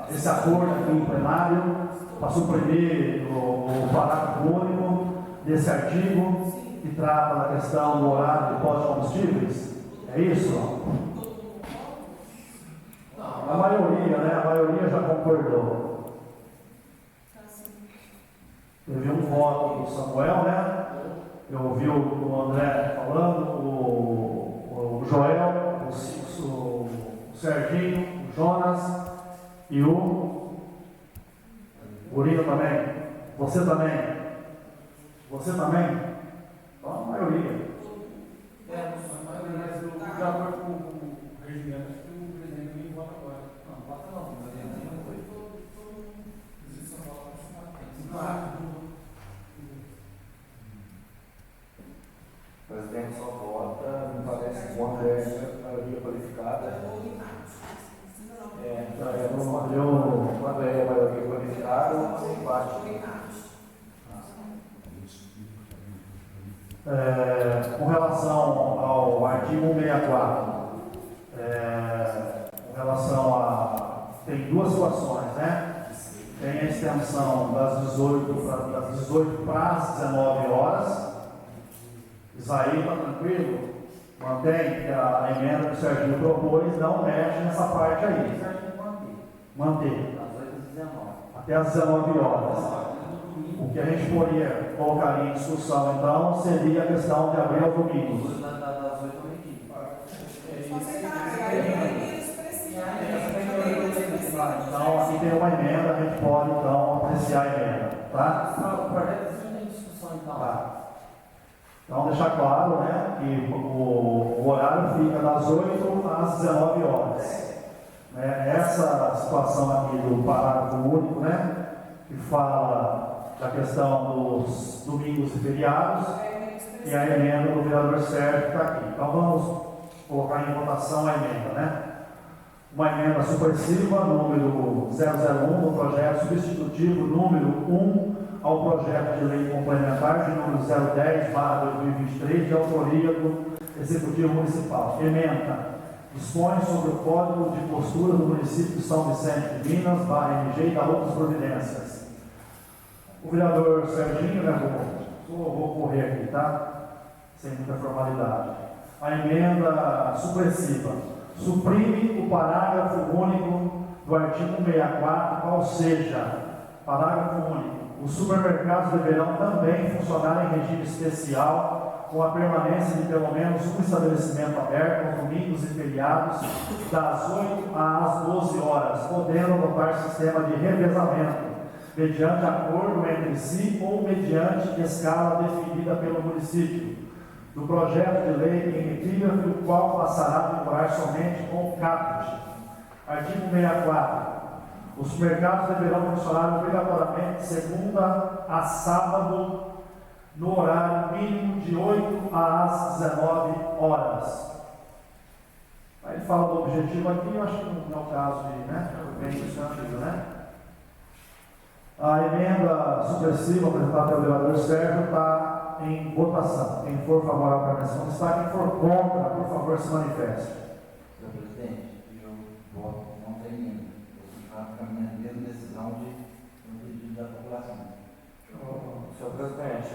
esse acordo aqui em plenário para suprimir o parágrafo único desse artigo que trata da questão do horário de pós-combustíveis? É isso? A maioria, né? A maioria já concordou. Teve um voto do Samuel, né? Eu ouvi o André falando, o Joel, o Serginho, o Jonas e o Gurino também. Você também? Você também? Então a maioria. Mas eu, de acordo com o regimento, acho que o presidente nem vota agora. Não, vota não. O presidente não foi. O presidente só vota, me parece, quando é maioria qualificada. Quando é maioria qualificada, ou empate. Com relação ao artigo 164, com relação a. Tem duas situações, né? Tem a extensão das 18 para as 19 horas. Isso aí está tranquilo? Mantém, que a emenda que o Serginho propôs não mexe nessa parte aí. Manter. Até as 19 horas. O que a gente colocaria em discussão, então, seria a questão de abrir aos domingos. Então, aqui tem uma emenda, a gente pode, então, apreciar a emenda. Tá? O projeto tem discussão, então. Tá. Então, deixar claro, né, que o horário fica das 8 às 19 horas. Essa situação aqui do parágrafo único, né, que fala da questão dos domingos e feriados, e a emenda do vereador Sérgio está aqui. Então, vamos colocar em votação a emenda, né? Uma emenda supressiva, número 001, do projeto substitutivo número 1 ao projeto de lei complementar de número 010/2023, de autoria do Executivo Municipal. Emenda dispõe sobre o Código de Postura do município de São Vicente de Minas, /MG e da outras providências. O vereador Serginho, né, vou correr aqui, tá? Sem muita formalidade. A emenda supressiva suprime o parágrafo único do artigo 164, qual seja, parágrafo único, os supermercados deverão também funcionar em regime especial, com a permanência de pelo menos um estabelecimento aberto aos domingos e feriados, das 8 às 12 horas, podendo adotar sistema de revezamento, mediante acordo entre si ou mediante escala definida pelo município, do projeto de lei em epígrafe, o qual passará a vigorar somente com o caput. Artigo 64. Os supermercados deverão funcionar obrigatoriamente de segunda a sábado, no horário mínimo de 8 às 19 horas. Aí ele fala do objetivo aqui, eu acho que não é o caso de, né? Bem discutido, né? A emenda supressiva apresentada pelo vereador Sérgio está em votação. Quem for favorável à permissão está, quem for contra, por favor, se manifeste. Senhor presidente, eu voto contra a emenda. Eu continuar com a minha mesma decisão de um pedido da população. Senhor presidente,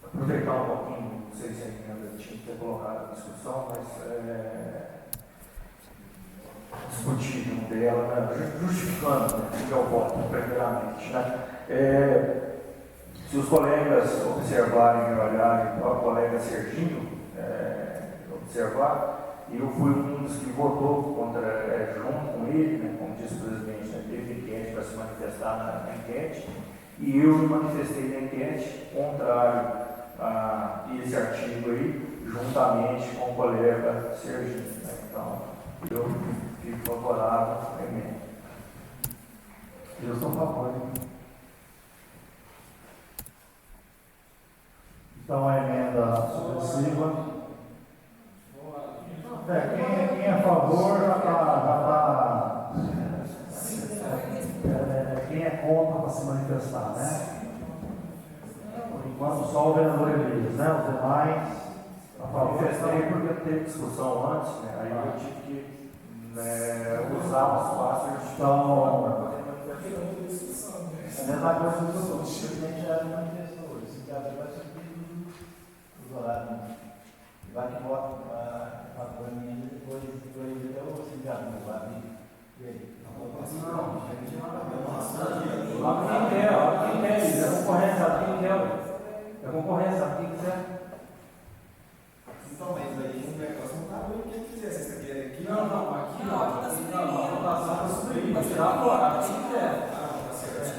aproveitar um pouquinho, não sei se a emenda tinha que ter colocado em discussão, mas discutir um dela, né, justificando, né, o meu voto, primeiramente. Né, se os colegas observarem e olharem para o colega Serginho observar, eu fui um dos que votou contra, junto com ele, né, como disse o presidente, né, teve enquete para se manifestar na enquete, e eu me manifestei na enquete contrário a esse artigo aí, juntamente com o colega Serginho. Né, então, eu fico favorável à emenda. Eu sou a favor. Então, a emenda supressiva. Quem é a favor já está. Quem é contra para se manifestar, né? Por enquanto, só o vereador Elias, né? Os demais. Manifestei porque teve discussão antes, né? Aí eu tive que usar o espaço. Então. A mesma coisa que o presidente já manifestou. Esse caso vai ser pedido dos horários. Vai que vota a favor da emenda e depois até o sindicato vai vir. Não, quem quer, é concorrência, quem quer. É concorrência, quem quiser. Então, mas aí o negócio não está vendo quem quiser. Vocês querem aqui? Não, aqui não. A votação para subir, para tirar fora, quem quiser. Tá certo.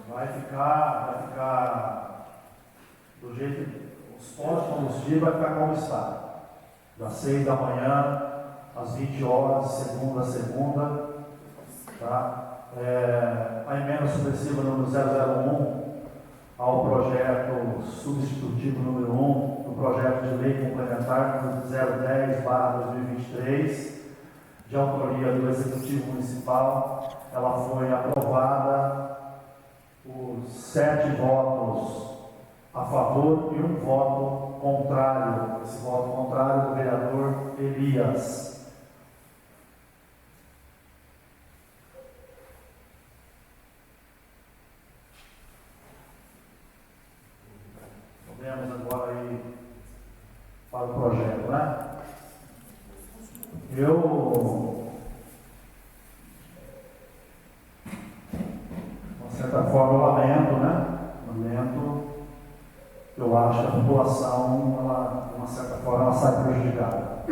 Vai ficar do jeito que os postos de combustível vai ficar como está. Das 6 da manhã às 20 horas, segunda a segunda. Tá? A emenda supressiva número 001 ao projeto substitutivo número 1 do projeto de lei complementar número 010/2023 de autoria do Executivo Municipal. Ela foi aprovada por 7 votos a favor e 1 voto contrário. Esse voto contrário do vereador Elias. Vamos agora aí para o projeto, né? Eu, de uma certa forma, eu lamento, né? Lamento. Eu acho que a população, ela, de uma certa forma, ela sai prejudicada.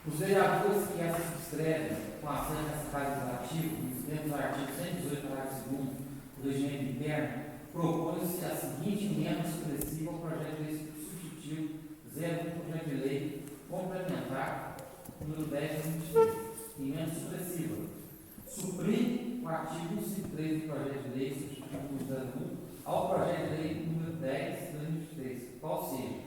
Os vereadores que se subscrevem com a ação dessa Casa Legislativa, dentro do artigo 118, parágrafo 2º do regimento interno, propõe-se a seguinte emenda supressiva ao projeto de lei substitutivo 01 do projeto de lei complementar número 10 de 2023. Emenda supressiva. Suprime o artigo 153 do projeto de lei substitutivo 01 ao projeto de lei número 10 de 2023, qual seja,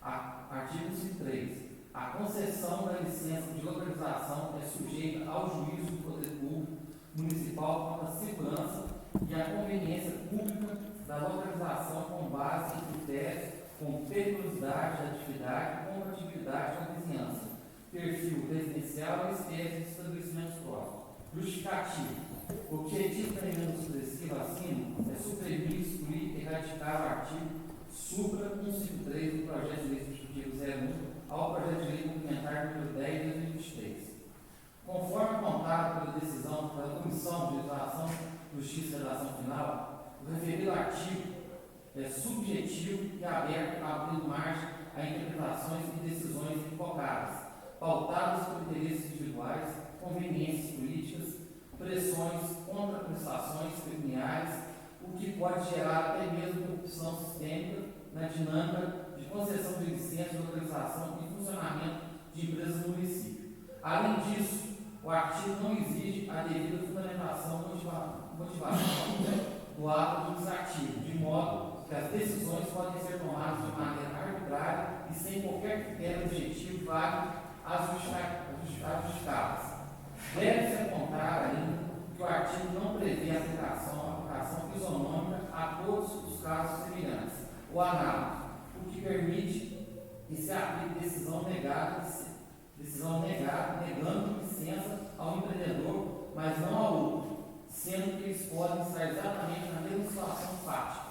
artigo 153. A concessão da licença de localização é sujeita ao juízo do poder público municipal quanto à segurança e à conveniência pública da localização com base em critérios com periculosidade da atividade e compatibilidade com a vizinhança, perfil residencial e espécie de estabelecimentos próximos. Justificativo. O objetivo da emenda supressiva acima é suprimir, excluir e erradicar o artigo supra 153 do projeto de lei substitutivo 01 ao projeto de lei complementar número 10 de 2023. Conforme apontado pela decisão da Comissão de Legislação, Justiça e Redação Final, o referido artigo é subjetivo e aberto, abrindo margem a interpretações e decisões equivocadas, pautadas por interesses individuais, conveniências políticas, pressões, contraprestações pecuniárias, o que pode gerar até mesmo corrupção sistêmica na dinâmica de concessão de licença de localização e funcionamento de empresas no município. Além disso, o artigo não exige a devida fundamentação motivação do ato administrativo, de modo que as decisões podem ser tomadas de maneira arbitrária e sem qualquer critério objetivo válido às justificadas. Deve-se apontar ainda que o artigo não prevê a aplicação isonômica a todos os casos semelhantes ou análogos, o que permite que se aplique decisão negada, negando licença ao empreendedor, mas não ao outro, sendo que eles podem estar exatamente na mesma situação fática.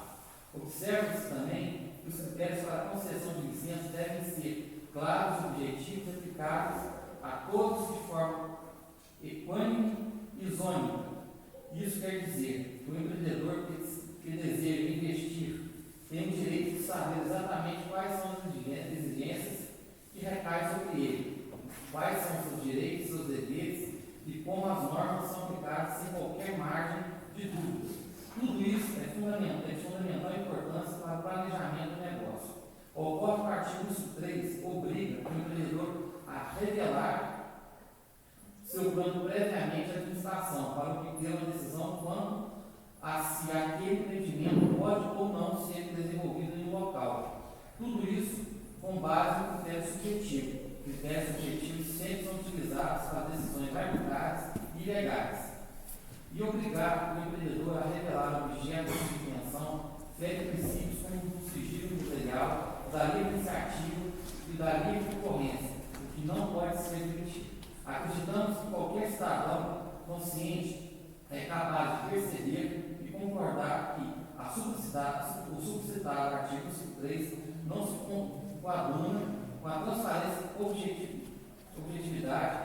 Observa-se também que os critérios para a concessão de licença devem ser claros, objetivos e aplicáveis a todos de forma equânime e isônica. Isso quer dizer que o empreendedor que deseja investir tem o direito de saber exatamente quais são as exigências que recaem sobre ele, quais são os seus direitos, seus deveres e como as normas são aplicadas a revelar seu plano previamente à administração, para obter uma decisão quanto a se aquele empreendimento pode ou não ser desenvolvido em um local. Tudo isso com base no critério subjetivo. Critérios subjetivos sempre são utilizados para decisões arbitrárias e ilegais. E obrigar o empreendedor a revelar o objeto de intenção fere princípios como o sigilo material, da livre iniciativa e da livre concorrência, o que não pode ser admitido. Acreditamos que qualquer cidadão consciente é capaz de perceber e concordar que o subcitado artigo 53 não se coaduna com a transparência, objetividade,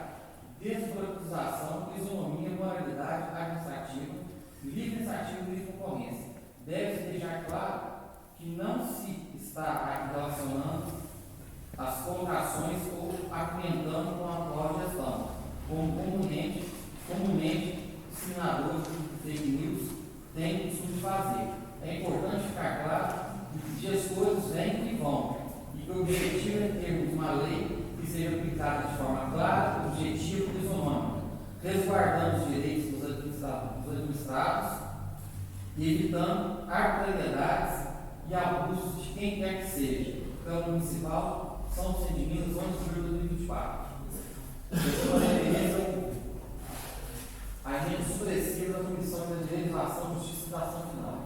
desburocratização, isonomia, moralidade administrativa, livre iniciativa e livre concorrência. Deve-se deixar claro que não se está relacionando as colocações ou argumentando com a atual gestão, como comumente disseminadores de fake news têm o costume de fazer. É importante ficar claro que as coisas vêm e vão, e que o objetivo é termos uma lei que seja aplicada de forma clara, objetiva e isonômica, resguardando os direitos dos administrados e evitando arbitrariedades e abusos de quem quer que seja. Câmara Municipal, São Vicente de Minas, 11 de julho de 2024. A emenda supressiva da Comissão de Legislação, Justiça e Ação Final.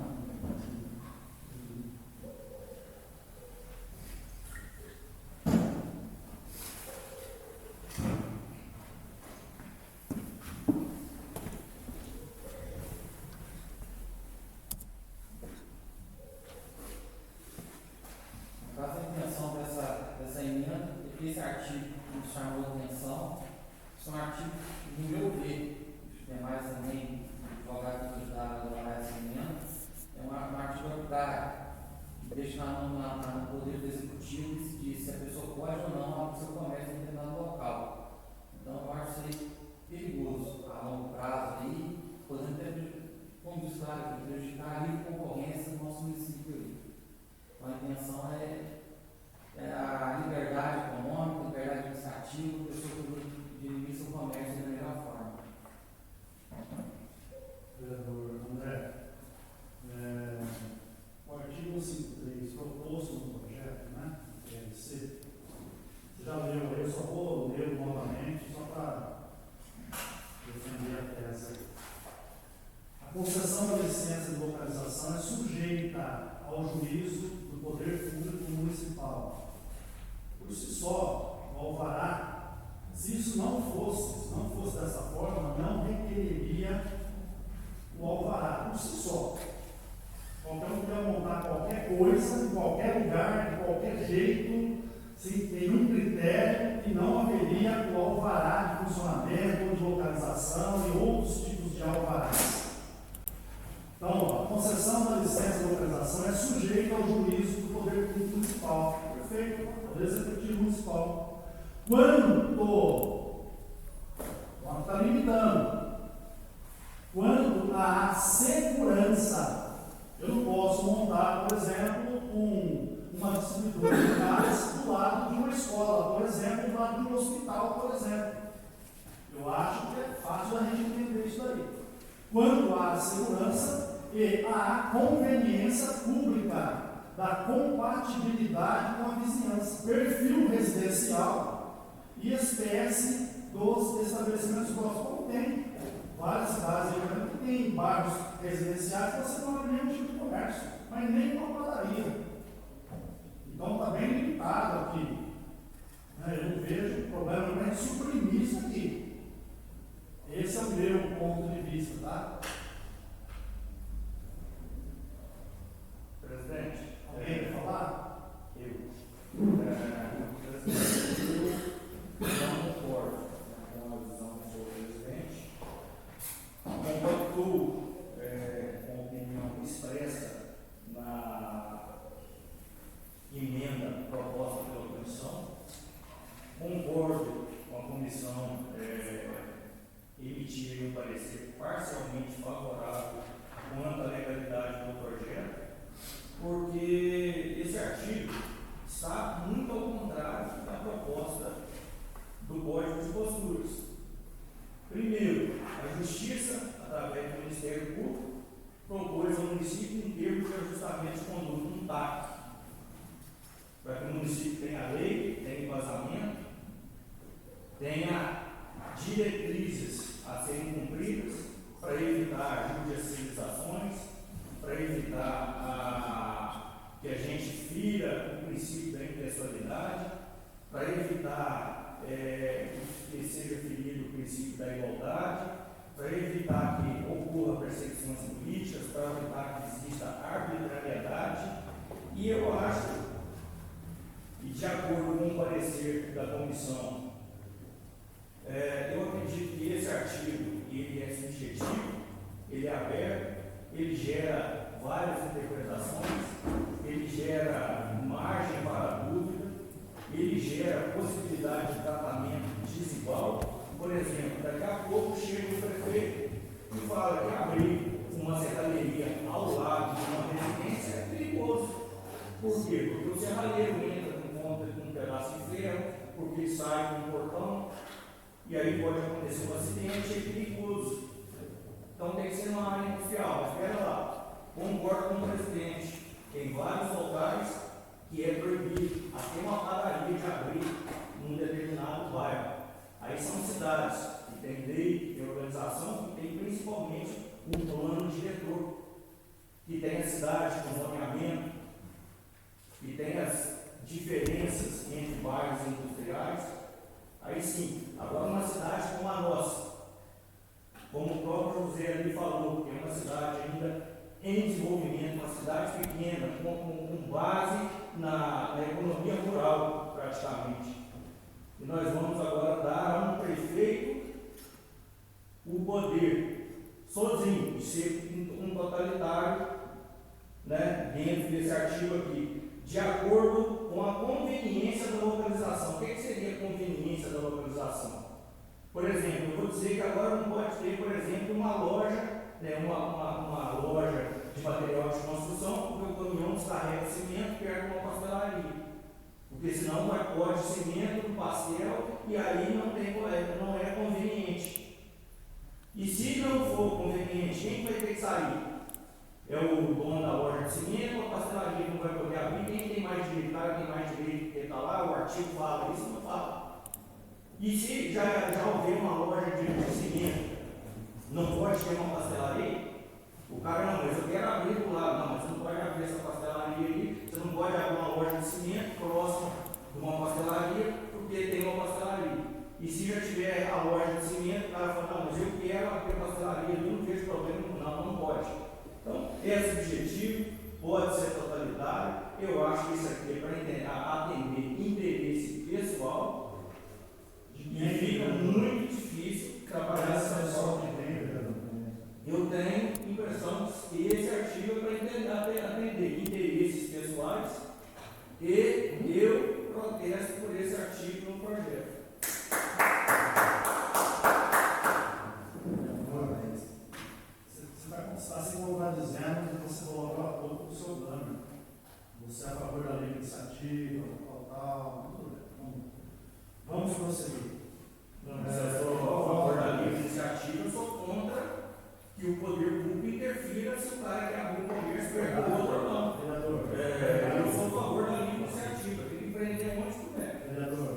Esse artigo que nos chamou a atenção são artigos que, no meu ver, os demais também, advogados que ajudaram a elaborar essa emenda, é um artigo arbitrário, que deixa no poder do executivo decidir se a pessoa pode ou não abrir seu comércio em determinado local. Então, eu acho isso aí perigoso a longo prazo, aí, podendo ter, como diz claro, prejudicar a livre concorrência do nosso município. Então, a intenção é a liberdade econômica, a liberdade administrativa, a pessoa que dirigir seu comércio da melhor forma. Vereador André, o artigo 53 proposto no projeto, né, PLC, você já leu, eu só vou ler novamente, só para defender a tese. A concessão da licença de localização é sujeita ao juízo do Poder Público Municipal. Por si só, o alvará, se isso não fosse dessa forma, não requereria o alvará por si só. Qualquer um quer montar qualquer coisa, em qualquer lugar, de qualquer jeito, sem nenhum critério, e não haveria o alvará de funcionamento, de localização e outros tipos de alvarás. Então, a concessão da licença de localização é sujeita ao juízo do Poder Público Municipal. Perfeito? Poder Executivo Municipal. Quando está limitando, quando há segurança, eu não posso montar, por exemplo, uma distribuidora de gás do lado de uma escola, por exemplo, do lado de um hospital, por exemplo. Eu acho que é fácil a gente entender isso daí. Quando há segurança e há conveniência pública da compatibilidade com a vizinhança, perfil residencial e espécie dos estabelecimentos próximos. Como tem várias cidades aí que tem bairros residenciais que você não abre nenhum tipo de comércio, mas nem uma padaria. Então está bem limitado aqui. Eu não vejo problema para a gente suprimir isso aqui. Esse é o meu ponto de vista, tá? Presidente, alguém quer falar? Eu não concordo com a visão do senhor presidente. Concordo com a opinião expressa na emenda proposta pela comissão. Concordo com a comissão emitir um parecer parcialmente fira o princípio da impessoalidade, para evitar que seja ferido o princípio da igualdade, para evitar que ocorra perseguições políticas, para evitar que exista arbitrariedade. E eu acho, e de acordo com o parecer da comissão, eu acredito que esse artigo ele é subjetivo, ele é aberto, ele gera várias interpretações, ele gera margem para dúvida, ele gera possibilidade de tratamento desigual. Por exemplo, daqui a pouco chega o prefeito e fala que abrir uma serralheria ao lado de uma residência é perigoso. Por quê? Porque o serralheiro entra com um pedaço de ferro, porque sai do portão, e aí pode acontecer um acidente, é perigoso. Então tem que ser uma área industrial. Mas espera lá, concordo com o presidente, tem vários locais que é proibido até uma padaria de abrir num determinado bairro. Aí são cidades que têm lei, tem organização, que tem principalmente um plano diretor, que tem a cidade com zoneamento, que tem as diferenças entre bairros industriais. Aí sim, agora uma cidade como a nossa, como o próprio José ali falou, que é uma cidade ainda em desenvolvimento, uma cidade pequena, com base na economia rural, praticamente. E nós vamos agora dar a um prefeito o poder, sozinho, de ser um totalitário, né, dentro desse artigo aqui, de acordo com a conveniência da localização. O que seria a conveniência da localização? Por exemplo, eu vou dizer que agora não pode ter, por exemplo, uma loja, né, uma loja de material de construção, porque o caminhão descarrega cimento perto de uma pastelaria. Porque senão vai pode cimento do pastel e aí não é conveniente. E se não for conveniente, quem vai ter que sair? É o dono da loja de cimento, a pastelaria não vai poder abrir, quem tem mais direito, tem mais direito que está lá, o artigo fala isso, não fala. E se já houver uma loja de cimento, não pode ter uma pastelaria? O cara, não, mas eu quero abrir do lado. Não, mas você não pode abrir essa pastelaria aí, você não pode abrir uma loja de cimento próxima de uma pastelaria, porque tem uma pastelaria. E se já tiver a loja de cimento, o cara fala, não, mas eu quero abrir a pastelaria ali, não vejo problema, não pode. Então, é subjetivo, pode ser totalitário. Eu acho que isso aqui é para atender interesse pessoal e fica muito difícil trabalhar essa pessoa. Eu tenho a impressão que esse artigo é para atender interesses pessoais e eu protesto por esse artigo no projeto. Você está se contradizendo que você colocou há pouco o seu plano. Você é a favor da lei de iniciativa, tal, tudo bem. Vamos prosseguir. Eu sou a favor da lei de iniciativa, eu sou contra que o poder público interfira se o cara quer abrir um comércio perto do outro ou não. Eu sou a favor da lei de iniciativa, tem que prender onde puder. Vereador,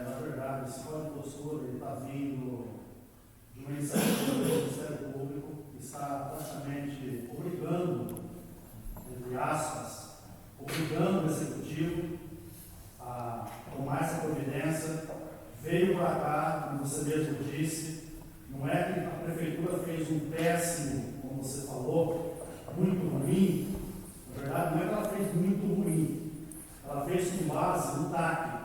na verdade, esse código de postura está vindo de uma iniciativa do Ministério Público que está praticamente obrigando, entre aspas, obrigando o Executivo a tomar essa providência. Veio para cá, como você mesmo disse, não é que a Prefeitura fez um péssimo, como você falou, muito ruim. Na verdade, não é que ela fez muito ruim, ela fez com base no TAC.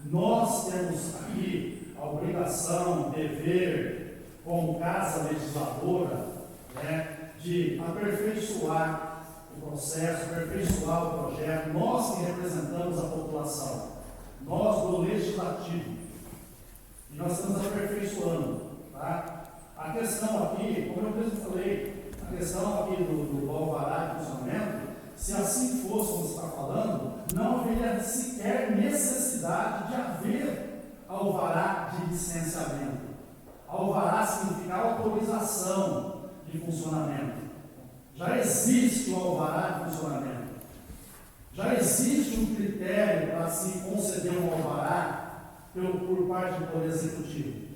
Nós temos aqui a obrigação, dever, como casa legisladora, né, de aperfeiçoar o processo, aperfeiçoar o projeto. Nós que representamos a população, nós do Legislativo, e nós estamos aperfeiçoando. Tá? A questão aqui, como eu mesmo falei, a questão aqui do alvará de funcionamento, se assim fosse como você está falando, não haveria sequer necessidade de haver alvará de licenciamento. Alvará significa autorização de funcionamento. Já existe o alvará de funcionamento. Já existe um critério para se conceder um alvará por parte do Poder Executivo.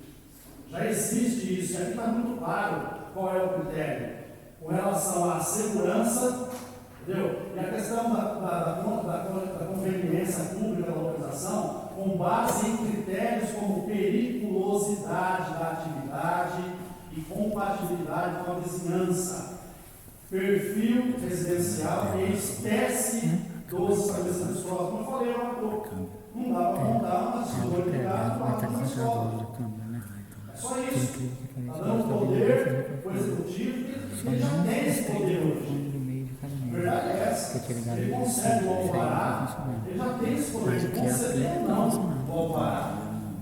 Já existe isso, e aqui está muito claro qual é o critério. Com relação à segurança, entendeu? E a questão da audiência pública da autorização com base em critérios como periculosidade da atividade e compatibilidade com a vizinhança, perfil residencial e espécie dos estabelecimentos próximos. Como eu falei agora há pouco, não dá para montar uma decisão de gato lá na escola. É só isso. Está dando poder para o executivo, que ele já tem esse poder hoje. A verdade é essa. Ele concede o alvará, ele já tem esse poder de conceder ou não o alvará.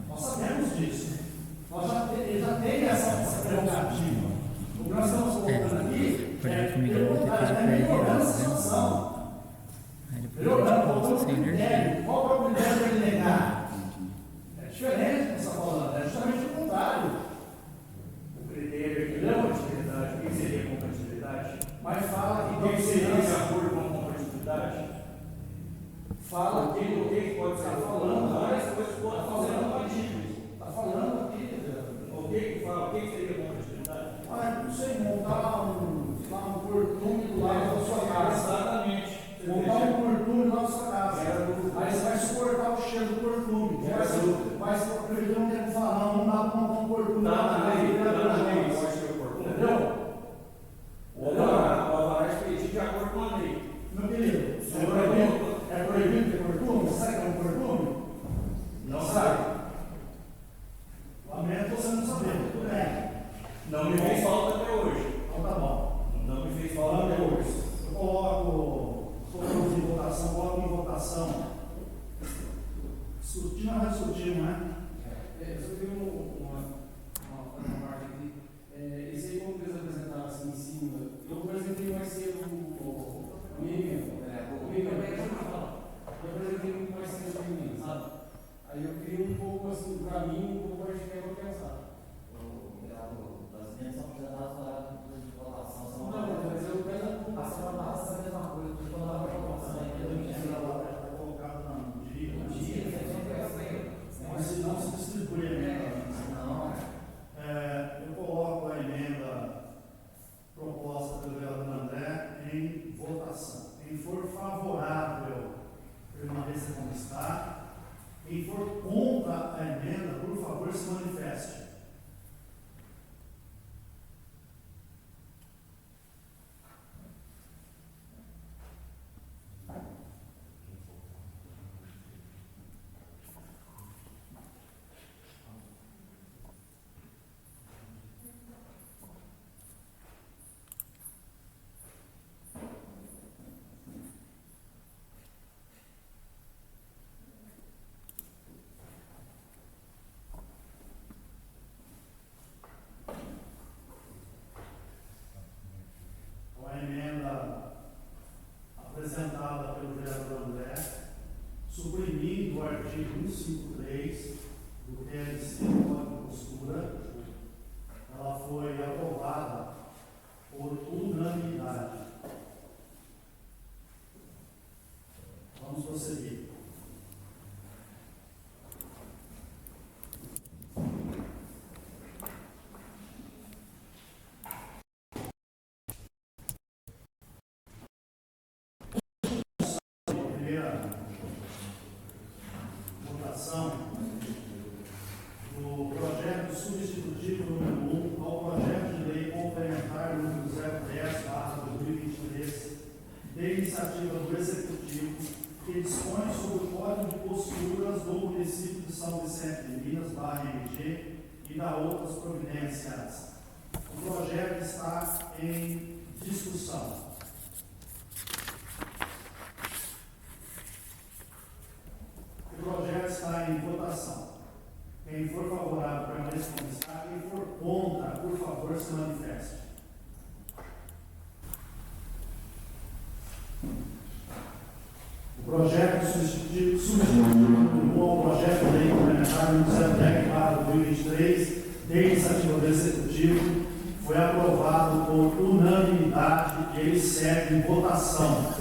Nós sabemos disso. Ele já tem essa prerrogativa. O que nós estamos colocando aqui é melhorando a situação. Melhorando, colocando critério. Qual é o critério para ele negar? É diferente do que você está falando, é justamente o contrário. O critério aqui não é utilidade, o que seria compatibilidade? Mas fala que o que seria de acordo com a compatibilidade? Fala que o que pode ser falando, várias coisas podem fazer no partido. Está falando aqui. O que fala? O que seria compatibilidade? Ah, não sei, montar um cortume do lado da sua casa. Exatamente. Montar um cortume lá da sua casa. Aí você vai suportar o cheiro do cortume. Mas o prefeito não tem que falar, não dá para montar um cortume lá na casa. Pode ser o cortume. Entendeu? O alvará é expedido de acordo com a lei. Meu querido, é proibido ter cortume? Sabe que é um cortume? Não sabe. Lamento você não saber, tudo bem. Não me fez falta até hoje. Então tá bom. Não me fez falta até hoje. Eu coloco em votação. Discutindo, mas discutindo, né? Eu só tenho uma parte aqui. Esse aí, como eles apresentaram assim em cima, eu apresentei mais cedo o Miriam. Eu apresentei muito mais cedo o Miriam, sabe? Aí eu criei um pouco assim, um caminho, um pouco mais de tempo para pensar. Das minhas são apresentadas no horário de votação. Não, mas eu penso a semana passada a mesma coisa, eu estou na votação ainda. Está colocado no dia. Mas se não se distribui a emenda. Não. Eu coloco a emenda proposta pelo vereador André em votação. Quem for favorável, permaneça como está. Quem for contra a emenda, por favor, se manifeste. A emenda apresentada pelo vereador André, suprimindo o artigo 153 do TLC, Código de Postura, ela foi aprovada por unanimidade. Vamos prosseguir. Votação do projeto substitutivo número 1 ao projeto de lei complementar número 010/2023, de iniciativa do Executivo, que dispõe sobre o Código de Posturas do município de São Vicente de Minas, /MG, e da outras providências. O projeto está em discussão. O projeto está em votação. Quem for favorável, permaneça como está. Quem for contra, por favor, se manifeste. O projeto substitutivo ao projeto de lei complementar número 010/2023, de iniciativa do Executivo, foi aprovado por unanimidade e ele segue em votação.